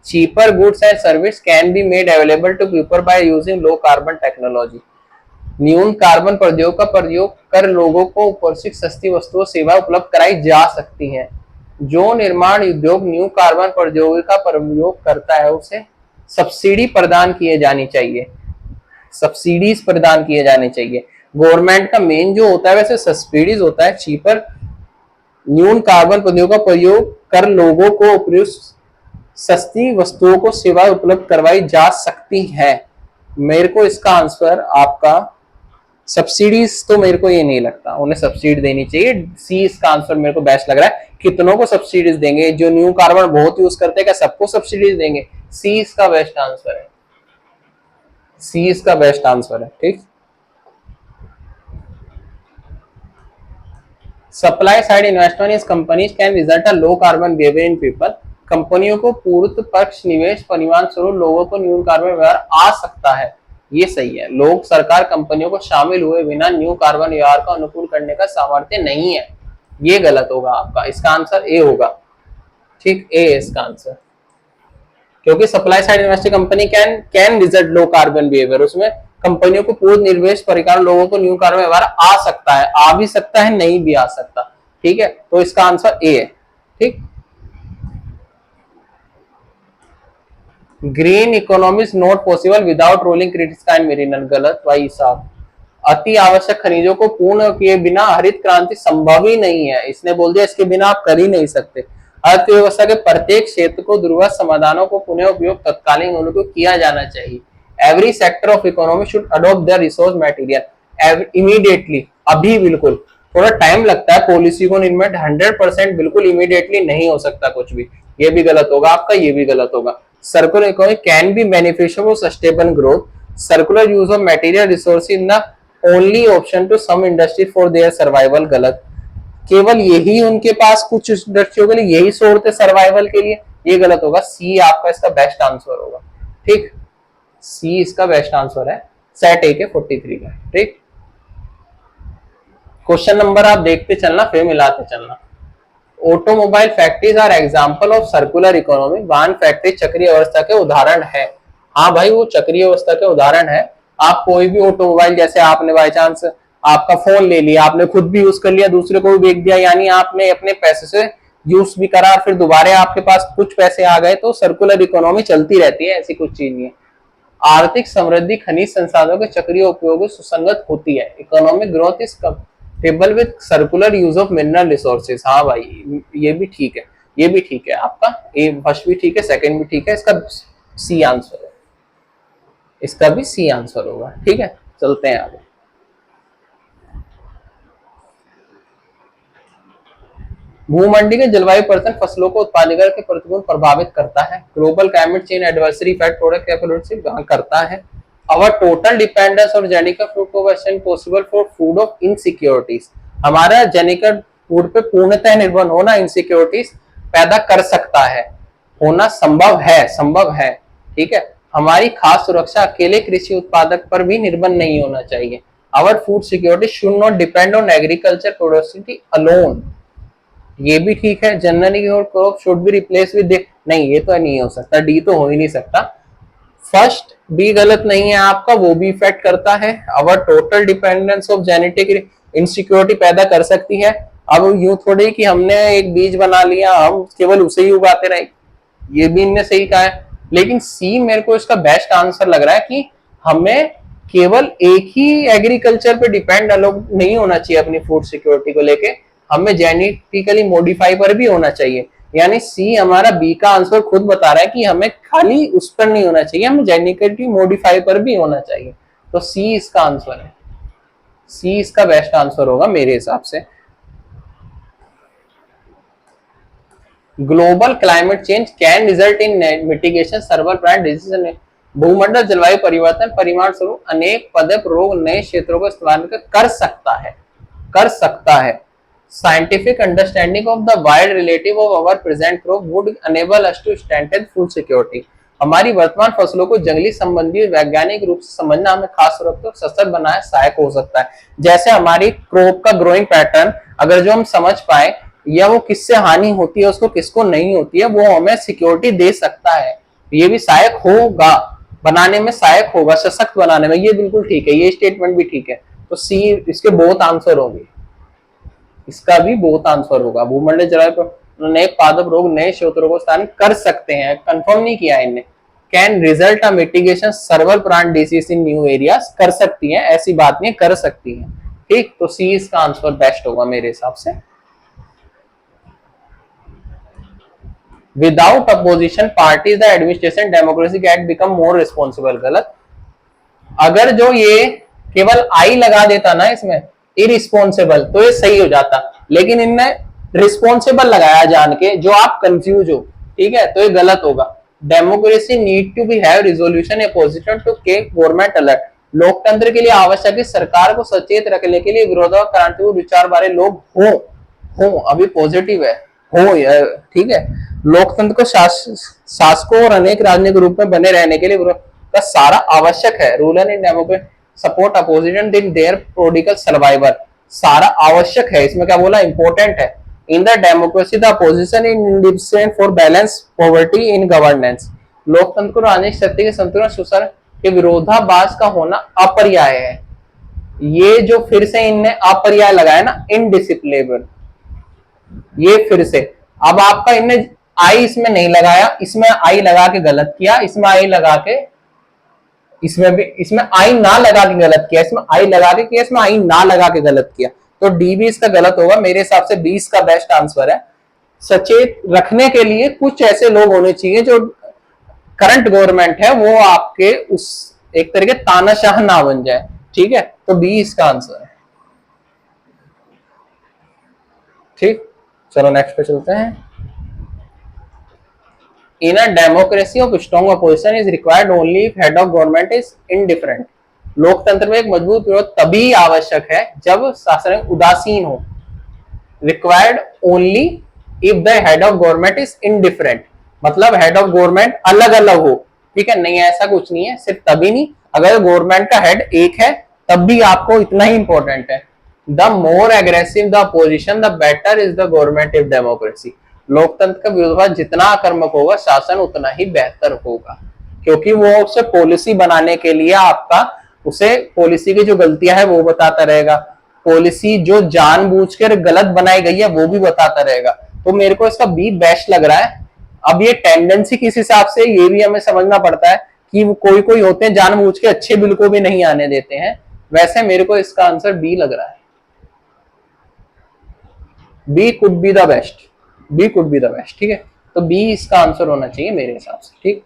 cheaper goods and service can be made available to people by using low carbon technology। न्यून कार्बन प्रौद्योगिकी का प्रयोग कर लोगों को उपरित सस्ती वस्तुओं सेवा उपलब्ध कराई जा सकती है। जो निर्माण उद्योग न्यू कार्बन प्रौद्योगिकी का प्रयोग करता है उसे सब्सिडी प्रदान किए जानी चाहिए, सब्सिडीज प्रदान किए जाने चाहिए। गवर्नमेंट का मेन जो होता है वैसे सब्सिडीज होता है। चीपर न्यून कार्बन प्रौद्योगिकी का प्रयोग कर लोगों को उपयुक्त सस्ती वस्तुओं को सेवा उपलब्ध करवाई जा सकती है। मेरे को इसका आंसर आपका सब्सिडीज तो मेरे को ये नहीं लगता, उन्हें सब्सिडी देनी चाहिए। सी इसका आंसर मेरे को बेस्ट लग रहा है। कितनों को सब्सिडीज देंगे? जो न्यू कार्बन बहुत यूज करते हैं क्या सबको सब्सिडीज देंगे? सी इसका बेस्ट आंसर है, सी इसका बेस्ट आंसर है। ठीक, सप्लाई साइड इन्वेस्टमेंट इस companies can result a low carbon behaviour in people. कंपनियों को पूर्व पक्ष निवेश परिमाण स्वरूप लोगों को न्यून कार्बन व्यवहार आ सकता है, ये सही है। लोग सरकार कंपनियों को शामिल हुए बिना न्यू कार्बन व्यवहार को अनुकूल करने का सामर्थ्य नहीं है, ये गलत होगा आपका। इसका आंसर ए होगा। ठीक, ए इसका आंसर, क्योंकि supply side investor company can result low carbon behaviour, उसमें कंपनियों को पूर्ण निवेश परिकार लोगों को न्यू कार्बन व्यवहार आ सकता है, आ भी सकता है नहीं भी आ सकता। ठीक है, तो इसका आंसर ए है। ठीक, green economy is not possible without rolling credits का एंड मिनरल, गलत भाई साहब। अति आवश्यक खनिजों को पूर्ण किए बिना हरित क्रांति संभव ही नहीं है, इसने बोल दिया, इसके बिना आप कर ही नहीं सकते। अर्थव्यवस्था के प्रत्येक क्षेत्र को दुर्लभ समाधानों को पुनः उपयोग तत्कालीन उनको किया जाना चाहिए। Every sector of economy should adopt the resource material immediately, अभी बिल्कुल। थोड़ा टाइम लगता है पॉलिसी को इनमें 100% बिल्कुल इमीडिएटली नहीं हो सकता कुछ भी, ये भी गलत होगा आपका, ये भी गलत होगा। Circular economy can be beneficial for sustainable growth. Circular use of material resource in the only option to some industry for their survival, गलत। केवल यही उनके पास कुछ इंडस्ट्रियों के लिए यही सोर्स है सर्वाइवल के लिए, ये गलत होगा। सी आपका इसका बेस्ट आंसर होगा। ठीक, सी इसका बेस्ट आंसर है सेट ए के 43 का। ठीक, क्वेश्चन नंबर आप देखते चलना फिर मिलाते चलना। Automobile factories are example of circular economy. वाहन फैक्ट्री चक्रीय अवस्था के उदाहरण है। हाँ भाई, वो चक्रीय अवस्था के उदाहरण है। आप कोई भी ऑटोमोबाइल, जैसे आपने बाई चांस आपका फोन ले लिया, आपने खुद भी यूज कर लिया, दूसरे को भी बेच दिया, यानी आपने अपने पैसे से यूज भी करा, फिर दोबारा आपके पास कुछ पैसे आ गए, तो सर्कुलर इकोनॉमी चलती रहती है, ऐसी कुछ चीज नहीं है। आर्थिक समृद्धि खनिज संसाधनों के चक्रीय उपयोग सुसंगत होती है। Economic growth is table with circular use of mineral resources. हाँ भाई, ये भी ठीक है, ये भी ठीक है आपका। ए फर्स्ट भी ठीक है, सेकंड भी ठीक है, इसका सी आंसर है, इसका भी सी आंसर होगा। ठीक है, चलते हैं आगे। भूमंडी के जलवायु परिवर्तन फसलों को उत्पादकता के प्रतिकूल प्रभावित करता है। Global climate change adversary effect product capability करता है। Our total dependence on genetic food production possible for food of insecurities. हमारा जेनेटिक फूड पे पूर्णतः निर्भर होना इनसिक्योरिटीज पैदा कर सकता है, होना संभव है, संभव है। ठीक है, हमारी खास सुरक्षा अकेले कृषि उत्पादक पर भी निर्भर नहीं होना चाहिए। Our food security should not depend on agriculture productivity alone। ये भी ठीक है। Generally crop should be replace with, नहीं ये तो नहीं हो सकता, डी तो हो ही नहीं सकता। फर्स्ट भी गलत नहीं है आपका, वो भी इफेक्ट करता है। अवर total dependence of genetic insecurity पैदा कर सकती है। अब यूं थोड़ी कि हमने एक बीज बना लिया, हम केवल उसे ही उगाते रहे, ये भी इनने सही कहा है। लेकिन सी मेरे को इसका बेस्ट आंसर लग रहा है कि हमें केवल एक ही एग्रीकल्चर पे डिपेंड नहीं होना चाहिए अपनी फूड सिक्योरिटी को लेके, हमें जेनेटिकली मॉडिफाई पर भी होना चाहिए। यानी सी हमारा बी का आंसर खुद बता रहा है कि हमें खाली उस पर नहीं होना चाहिए, हमें जेनेटिकली मॉडिफाई पर भी होना चाहिए। तो सी इसका आंसर है, सी इसका बेस्ट आंसर होगा मेरे हिसाब से। Global climate change can result in mitigation सर्वल plant disease. भूमंडल जलवायु परिवर्तन परिमाण स्वरूप अनेक पदप रोग नए क्षेत्रों को इस्तेमाल कर सकता है, कर सकता है। Scientific understanding of the wide relative of our present crop would enable us to strengthen food security. हमारी वर्तमान फसलों को जंगली संबंधी वैज्ञानिक रूप से समझना हमें खास तौर पर सशक्त बनाए सहायक हो सकता है। जैसे हमारी क्रॉप का ग्रोइंग पैटर्न अगर जो हम समझ पाए या वो किससे हानि होती है उसको किसको नहीं होती है, वो हमें सिक्योरिटी दे सकता है। ये भी सहायक होगा, बनाने में सहायक होगा, सशक्त बनाने में। ये बिल्कुल ठीक है, ये स्टेटमेंट भी ठीक है। तो सी इसके बोथ आंसर होंगे, इसका भी बोथ आंसर होगा। भूमंडलीय जलवायु नए पादप रोग नए श्वेत रोगों स्थान कर सकते हैं, कंफर्म नहीं किया इनने। Can result a mitigation सर्वल plant disease in new areas, कर सकती हैं, ऐसी बात नहीं, कर सकती हैं। ठीक, तो सी इसका आंसर बेस्ट होगा मेरे हिसाब से। Without opposition parties the administration democracy get become more responsible, गलत। अगर जो ये केवल आई लगा देता ना इसमें इरिस्पॉन्सिबल तो ये सही हो जाता, लेकिन इनने रिस्पॉन्सिबल लगाया जान के, जो आप कंफ्यूज हो, ठीक है, तो ये गलत होगा। Democracy need to be have resolution opposition to keep government alert, लोकतंत्र के लिए आवश्यक है सरकार को सचेत रखने के लिए विरोधाभासी विचार वाले लोग हो, अभी पॉजिटिव है, हो, ठीक है। लोकतंत्र को शासकों और अनेक राजनीतिक रूप में बने रहने के लिए का सारा आवश्यक है। Ruler in democracy support opposition in their political survival, सारा आवश्यक है, इसमें क्या बोला, इंपॉर्टेंट है। In the democracy the opposition in independent for balance poverty in governance, लोकतंत्र को राजनीतिक शक्ति के संतुलन सुशासन के विरोधाभास का होना अपर्याय है। ये जो फिर से इनने अपर्याय लगाया ना, इनडिसिप्लिनेबल, ये फिर से अब आपका इनने आई इसमें नहीं लगाया, इसमें आई लगा के गलत किया, इसमें आई लगा के, इसमें भी, इसमें आई ना लगा के गलत किया, इसमें आई लगा के किया, इसमें आई ना लगा के गलत किया, तो डी भी इसका गलत होगा। मेरे हिसाब से 20 का बेस्ट आंसर है। सचेत रखने के लिए कुछ ऐसे लोग होने चाहिए जो करंट गवर्नमेंट है वो आपके उस एक तरीके तानाशाह ना बन जाए, ठीक है, तो बी इसका आंसर है। ठीक, चलो नेक्स्ट पे चलते हैं। In a democracy of strong opposition is required only if head of government is indifferent. लोकतंत्र में एक मजबूत विरोध तभी आवश्यक है जब शासन उदासीन हो। Required only if the head of government is indifferent, मतलब हेड ऑफ गवर्नमेंट अलग अलग हो, ठीक है, नहीं ऐसा कुछ नहीं है, सिर्फ तभी नहीं, अगर गवर्नमेंट का हेड एक है तब भी आपको इतना ही इंपॉर्टेंट है। The more aggressive the opposition the better is the government of democracy, लोकतंत्र का विरोधाभास जितना आक्रामक होगा शासन उतना ही बेहतर होगा, क्योंकि वो उसे पॉलिसी बनाने के लिए आपका उसे पॉलिसी की जो गलतियां है वो बताता रहेगा, पॉलिसी जो जानबूझकर गलत बनाई गई है वो भी बताता रहेगा। तो मेरे को इसका बी बेस्ट लग रहा है। अब ये टेंडेंसी किस हिसाब से, ये भी हमें समझना पड़ता है कि कोई कोई होते हैं जानबूझ के अच्छे बिल को भी नहीं आने देते हैं, वैसे मेरे को इसका आंसर बी लग रहा है। Be could be the best, be could be the best, ठीक है, तो बी इसका आंसर होना चाहिए मेरे हिसाब से। ठीक,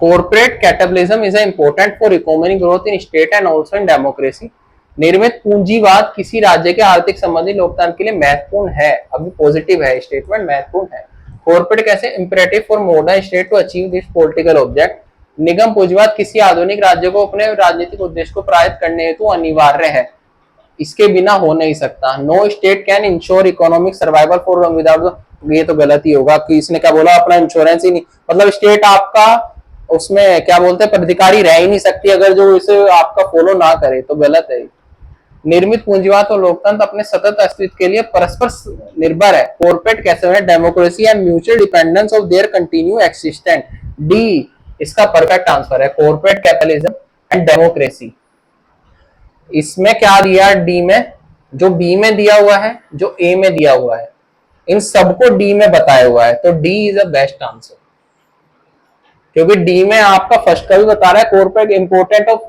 corporate capitalism is important for economic growth in state and also in democracy, निर्मित पूंजीवाद किसी राज्य के आर्थिक संबंधी लोकतंत्र के लिए महत्वपूर्ण है, अभी पॉजिटिव है स्टेटमेंट, महत्वपूर्ण है। कॉर्पोरेट कैसे imperative for modern state to achieve this political object, निगम पूंजीवाद किसी आधुनिक राज्य को अपने राजनीतिक उद्देश्य को प्राप्त करने हेतु अनिवार्य है, इसके बिना हो नहीं सकता। No state can ensure economic survival for without, ये तो गलत ही होगा कि इसने क्या बोला, अपना इंश्योरेंस ही नहीं, मतलब स्टेट आपका उसमें क्या बोलते हैं प्रतिकारी रह ही नहीं सकती अगर जो इसे आपका फॉलो ना करे, तो गलत है। निर्मित पूंजीवाद और लोकतंत्र अपने सतत अस्तित्व के लिए परस्पर निर्भर है। कॉर्पोरेट कैसे है, democracy and mutual dependence of their continue existent, D इसका परफेक्ट आंसर है, कॉर्पोरेट कैपिटलिज्म एंड डेमोक्रेसी। इसमें क्या दिया डी में, जो बी में दिया हुआ है, जो ए में दिया हुआ है, इन सबको डी में बताया हुआ है, तो D is a best answer, क्योंकि डी में आपका फर्स्ट का भी बता रहा है corporate important of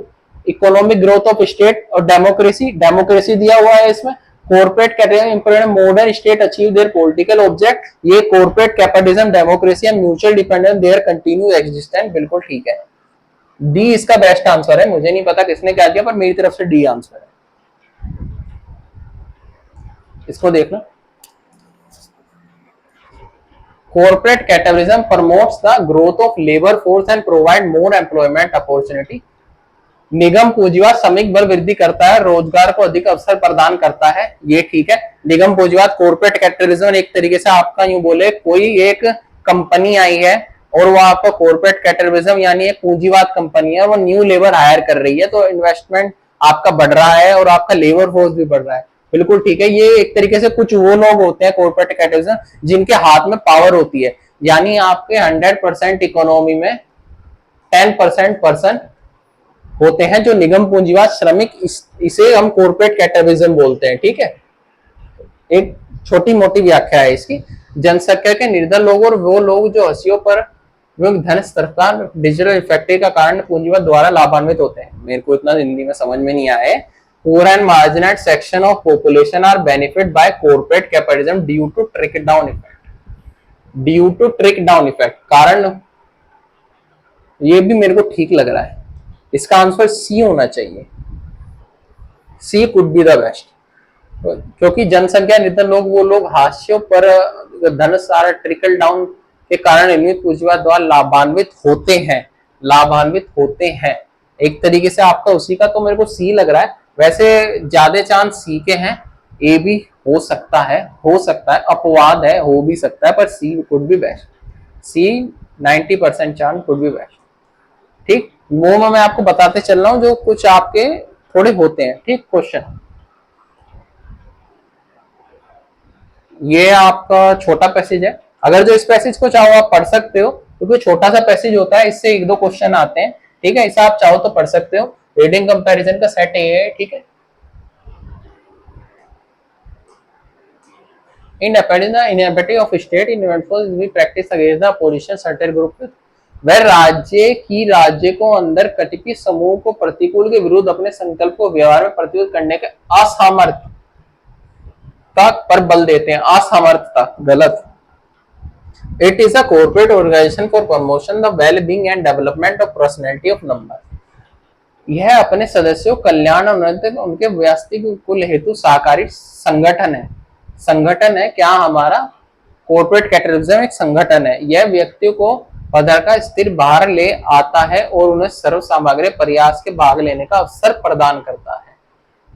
economic growth of state, और डेमोक्रेसी, डेमोक्रेसी दिया हुआ है इसमें, corporate capitalism modern state achieve their political object, ये corporate capitalism democracy and mutual dependence their continue existence, बिल्कुल ठीक है, डी इसका बेस्ट आंसर है। मुझे नहीं पता किसने क्या किया, पर मेरी तरफ से डी आंसर है। इसको देखना, corporate capitalism promotes the growth of labour force and provide more employment opportunity, निगम पूंजीवाद सामयिक बल वृद्धि करता है, रोजगार को अधिक अवसर प्रदान करता है, ये ठीक है। निगम पूंजीवाद कॉर्पोरेट कैपिटलिज्म, एक तरीके से आपका यूं बोले कोई एक कंपनी आई है और वो आपका कॉर्पोरेट कैपिटलिज्म यानी एक पूंजीवाद कंपनी है, वो न्यू लेबर हायर कर रही है, तो इन्वेस्टमेंट आपका बढ़ रहा है और आपका लेबर फोर्स भी बढ़ रहा है, बिल्कुल ठीक है। ये एक तरीके से कुछ वो लोग होते हैं कॉर्पोरेट कैपिटलिज्म जिनके हाथ में पावर होती है, यानी आपके 100% इकोनॉमी में 10% पर्सन होते हैं जो निगम पूंजीवाद श्रमिक, इसे हम कॉर्पोरेट कैपिटलिज्म बोलते हैं, ठीक है। एक छोटी मोटी व्याख्या है इसकी। जनसंख्या के निर्धन लोग और वो लोग जो हंसियों पर धन सरकार डिजिटल इफेक्ट का कारण पूंजीवाद द्वारा लाभान्वित होते हैं। मेरे को इतना हिंदी में समझ में नहीं आया है। Poor and marginalized section of population are benefit by corporate capitalism due to trickle down effect. Due to trickle down effect, कारण ये भी मेरे को ठीक लग रहा है, इसका आंसर सी होना चाहिए। सी कुड बी द बेस्ट, क्योंकि जनसंख्या निर्धन लोग वो लोग हाशियों पर धन सारा ट्रिकल डाउन के कारण नियमित पूंजीवाद द्वारा लाभान्वित होते हैं, लाभान्वित होते हैं। एक तरीके से आपका उसी का तो मेरे को सी लग रहा है। वैसे ज्यादा चांस सी के हैं, ए भी हो सकता है, हो सकता है, अपवाद है, हो भी सकता है, पर C could be best. C 90% chance could be best, ठीक। वो मैं आपको बताते चल रहा हूँ जो कुछ आपके थोड़े होते हैं, ठीक। क्वेश्चन ये आपका छोटा पैसेज है, अगर जो इस पैसेज को चाहो आप पढ़ सकते हो, क्योंकि छोटा सा पैसेज होता है, इससे एक दो क्वेश्चन आते हैं, ठीक है। इसे आप चाहो तो पढ़ सकते हो। रीडिंग कंपैरिजन का सेट ये है, ठीक है। इन इनएबिलिटी ऑफ स्टेट इन भी practice against the opposition certain group, वह राज्य की राज्य को अंदर कटिपी समूह को प्रतिकूल के विरुद्ध अपने संकल्प को व्यवहार में प्रतिरोध करने के असामर्थ्य पर बल देते हैं। असमर्थता गलत। It is a corporate organisation for promotion the well being and development of personality of number. यह अपने सदस्यों कल्याण और उनके व्यस्तिक कुल हेतु सहकारी संगठन है। संगठन है क्या हमारा? कॉर्पोरेट कैपिटलिज्म एक संगठन है। यह व्यक्तियों को पदर का स्थिर बाहर ले आता है और उन्हें सर्व सामग्री प्रयास के भाग लेने का अवसर प्रदान करता है।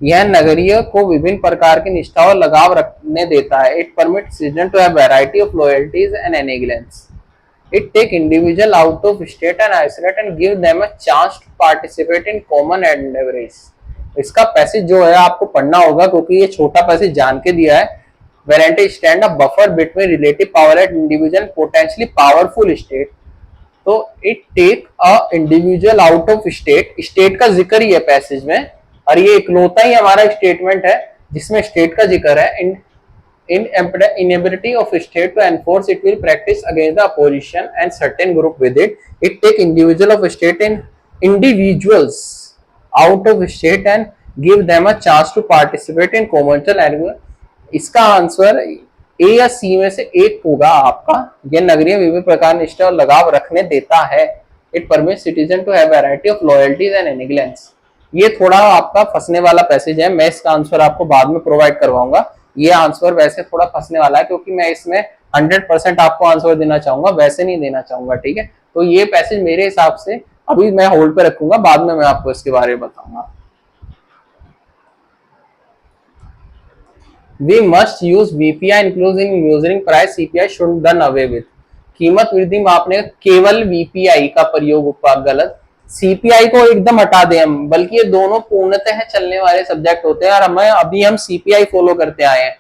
यह नगरीय को विभिन्न प्रकार की निष्ठा और लगाव रखने देता है। It permits citizen to have variety of loyalties and एनेगलेंस। It take individual out of state and isolate and give them a chance to participate in common endeavors. इसका पैसेज जो है आपको पढ़ना होगा, क्योंकि ये छोटा पैसेज जान के दिया है। Guarantee stand a buffer between relative power and individual potentially powerful state. तो it take a individual out of state, state का जिक्र ही है पैसेज में, और ये इकलौता ही हमारा स्टेटमेंट है जिसमें स्टेट का जिक्र है। Inability of state to enforce it will practice against the opposition and certain group with it. It take individual of state and individuals out of state and give them a chance to participate in commercial agreement. इसका answer A या सी में से एक होगा आपका। यह नगरीय विभिन्न प्रकार निष्ठा और लगाव रखने देता है। It permit citizen to have variety of loyalties and एनिगलेंस। ये थोड़ा आपका फंसने वाला पैसेज है, मैं इसका आंसर आपको बाद में प्रोवाइड करवाऊंगा। ये आंसर वैसे थोड़ा फंसने वाला है, क्योंकि मैं इसमें 100% आपको आंसर देना चाहूंगा, वैसे नहीं देना चाहूंगा, ठीक है। तो ये पैसेज मेरे हिसाब से अभी मैं होल्ड पे रखूंगा, बाद में मैं आपको इसके बारे में बताऊंगा। We must use VPI including measuring price. CPI should done away with. कीमत वृद्धि मापने का केवल VPI का प्रयोग गलत। CPI को एकदम हटा दें हम, बल्कि ये दोनों पूर्णतः चलने वाले सब्जेक्ट होते हैं और हमें अभी हम CPI फॉलो करते आए हैं।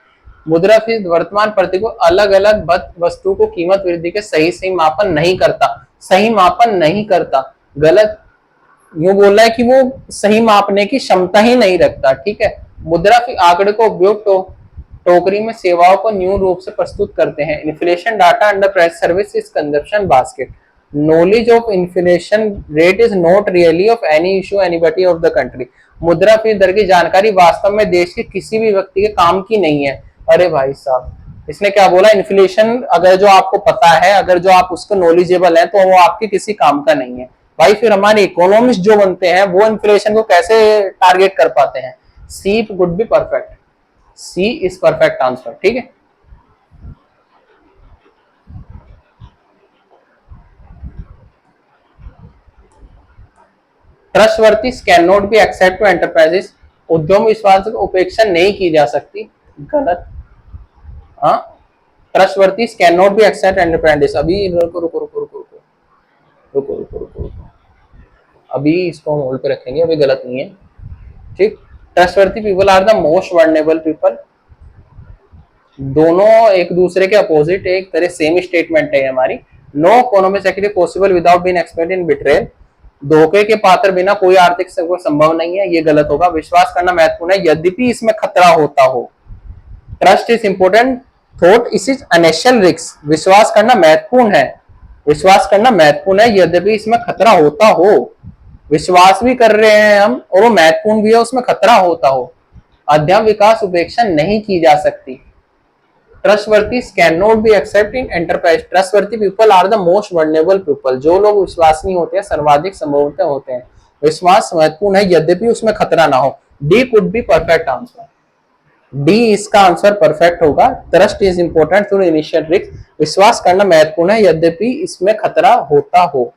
मुद्रास्फीति वर्तमान प्रतिकूल अलग अलग वस्तु को कीमत वृद्धि के सही मापन नहीं करता। सही मापन नहीं करता गलत। यूं बोल रहा है कि वो सही मापने की क्षमता ही नहीं रखता, ठीक है। मुद्रा आंकड़े को उपयोग टोकरी में सेवाओं को न्यून रूप से प्रस्तुत करते हैं। Inflation data under price service is consumption basket. Knowledge of inflation rate is not really of any issue anybody of the country. मुद्रास्फीति दर की जानकारी वास्तव में देश के किसी भी व्यक्ति के काम की नहीं है। अरे भाई साहब, इसने क्या बोला? इन्फ्लेशन अगर जो आपको पता है, अगर जो आप उसको नॉलेजेबल है, तो वो आपके किसी काम का नहीं है भाई। फिर हमारे इकोनॉमिस्ट जो बनते हैं वो इन्फ्लेशन को कैसे टारगेट कर पाते हैं? C would be perfect. C is perfect answer, ठीक है। Trustworthy can not be accept to enterprises, उद्यम विश्वास की उपेक्षा नहीं की जा सकती, गलत। हाँ, trustworthy can not be accept enterprises, अभी रुको रुको रुको रुको रुको रुको रुको रुको रुको, अभी इसको हम होल्ड पे रखेंगे, अभी गलत नहीं है, ठीक। Trustworthy people are the most vulnerable people, दोनों एक दूसरे के अपोजिट, एक तरह सेम स्टेटमेंट है हमारी। No economic secretary possible without being expect in betrayal, धोखे के पात्र बिना कोई आर्थिक संभव नहीं है, ये गलत होगा। विश्वास करना महत्वपूर्ण है यद्यपि इसमें खतरा होता हो, ट्रस्ट इज इंपोर्टेंट थॉट इस इज अनेशियल रिस्क, विश्वास करना महत्वपूर्ण है, विश्वास करना महत्वपूर्ण है यद्यपि इसमें खतरा होता हो, विश्वास भी कर रहे हैं हम और वो महत्वपूर्ण भी है, उसमें खतरा होता हो। अध्ययन विकास उपेक्षा नहीं की जा सकती, trustworthy can not be accept in enterprise, trustworthy people are the most vulnerable people, जो लोग विश्वसनीय होते हैं सर्वाधिक संभवतः होते हैं, विश्वास महत्वपूर्ण है यद्यपि उसमें खतरा ना हो। D could be perfect answer, D इसका आंसर परफेक्ट होगा। Trust is important through initial risk, विश्वास करना महत्वपूर्ण है यद्यपि इसमें खतरा होता हो,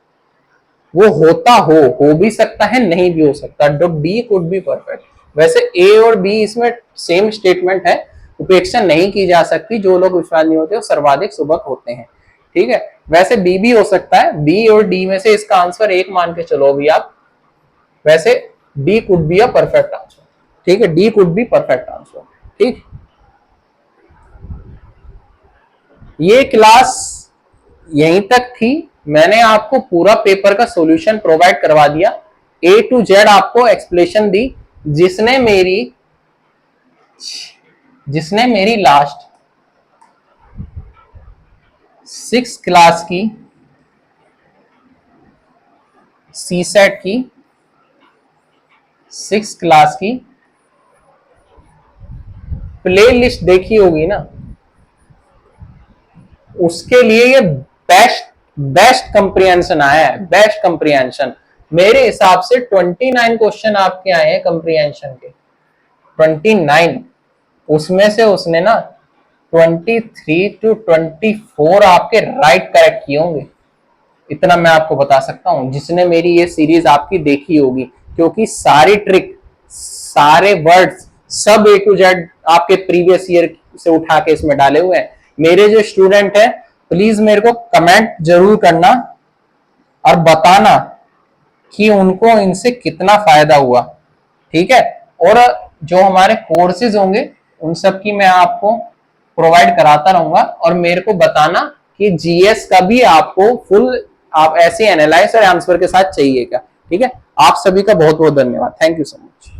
वो होता हो भी सकता है, नहीं भी हो सकता, डी कुड बी परफेक्ट। वैसे ए और बी इसमें सेम स्टेटमेंट है, उपेक्षा नहीं की जा सकती, जो लोग विश्वास नहीं होते वो सर्वाधिक सुबक होते हैं, ठीक है। वैसे बी भी हो सकता है, बी और डी में से इसका आंसर एक मान के चलो अभी आप, वैसे D could be a perfect answer, ठीक है, D could be perfect answer, ठीक। ये क्लास यहीं तक थी, मैंने आपको पूरा पेपर का सॉल्यूशन प्रोवाइड करवा दिया, ए टू जेड आपको एक्सप्लेनेशन दी, जिसने मेरी लास्ट 6 क्लास की सीसेट की 6 क्लास की प्ले लिस्ट देखी होगी ना, उसके लिए ये बेस्ट कंप्रिहेंशन आया है, बेस्ट कंप्रिहेंशन। मेरे हिसाब से 29 क्वेश्चन आपके आए हैं कंप्रिहेंशन के, 29, उसमें से उसने ना 23 to 24 आपके राइट करेक्ट किए होंगे, इतना मैं आपको बता सकता हूं, जिसने मेरी ये सीरीज आपकी देखी होगी, क्योंकि सारी ट्रिक, सारे वर्ड्स, सब ए टू जेड आपके प्रीवियस ईयर से उठा के इसमें डाले हुए हैं। मेरे जो स्टूडेंट हैं प्लीज मेरे को कमेंट जरूर करना और बताना कि उनको इनसे कितना फायदा हुआ, ठीक है। और जो हमारे कोर्सेज होंगे उन सब की मैं आपको प्रोवाइड कराता रहूंगा, और मेरे को बताना कि जीएस का भी आपको फुल आप ऐसे एनालाइज और आंसर के साथ चाहिए क्या, ठीक है। आप सभी का बहुत बहुत धन्यवाद, थैंक यू सो मच।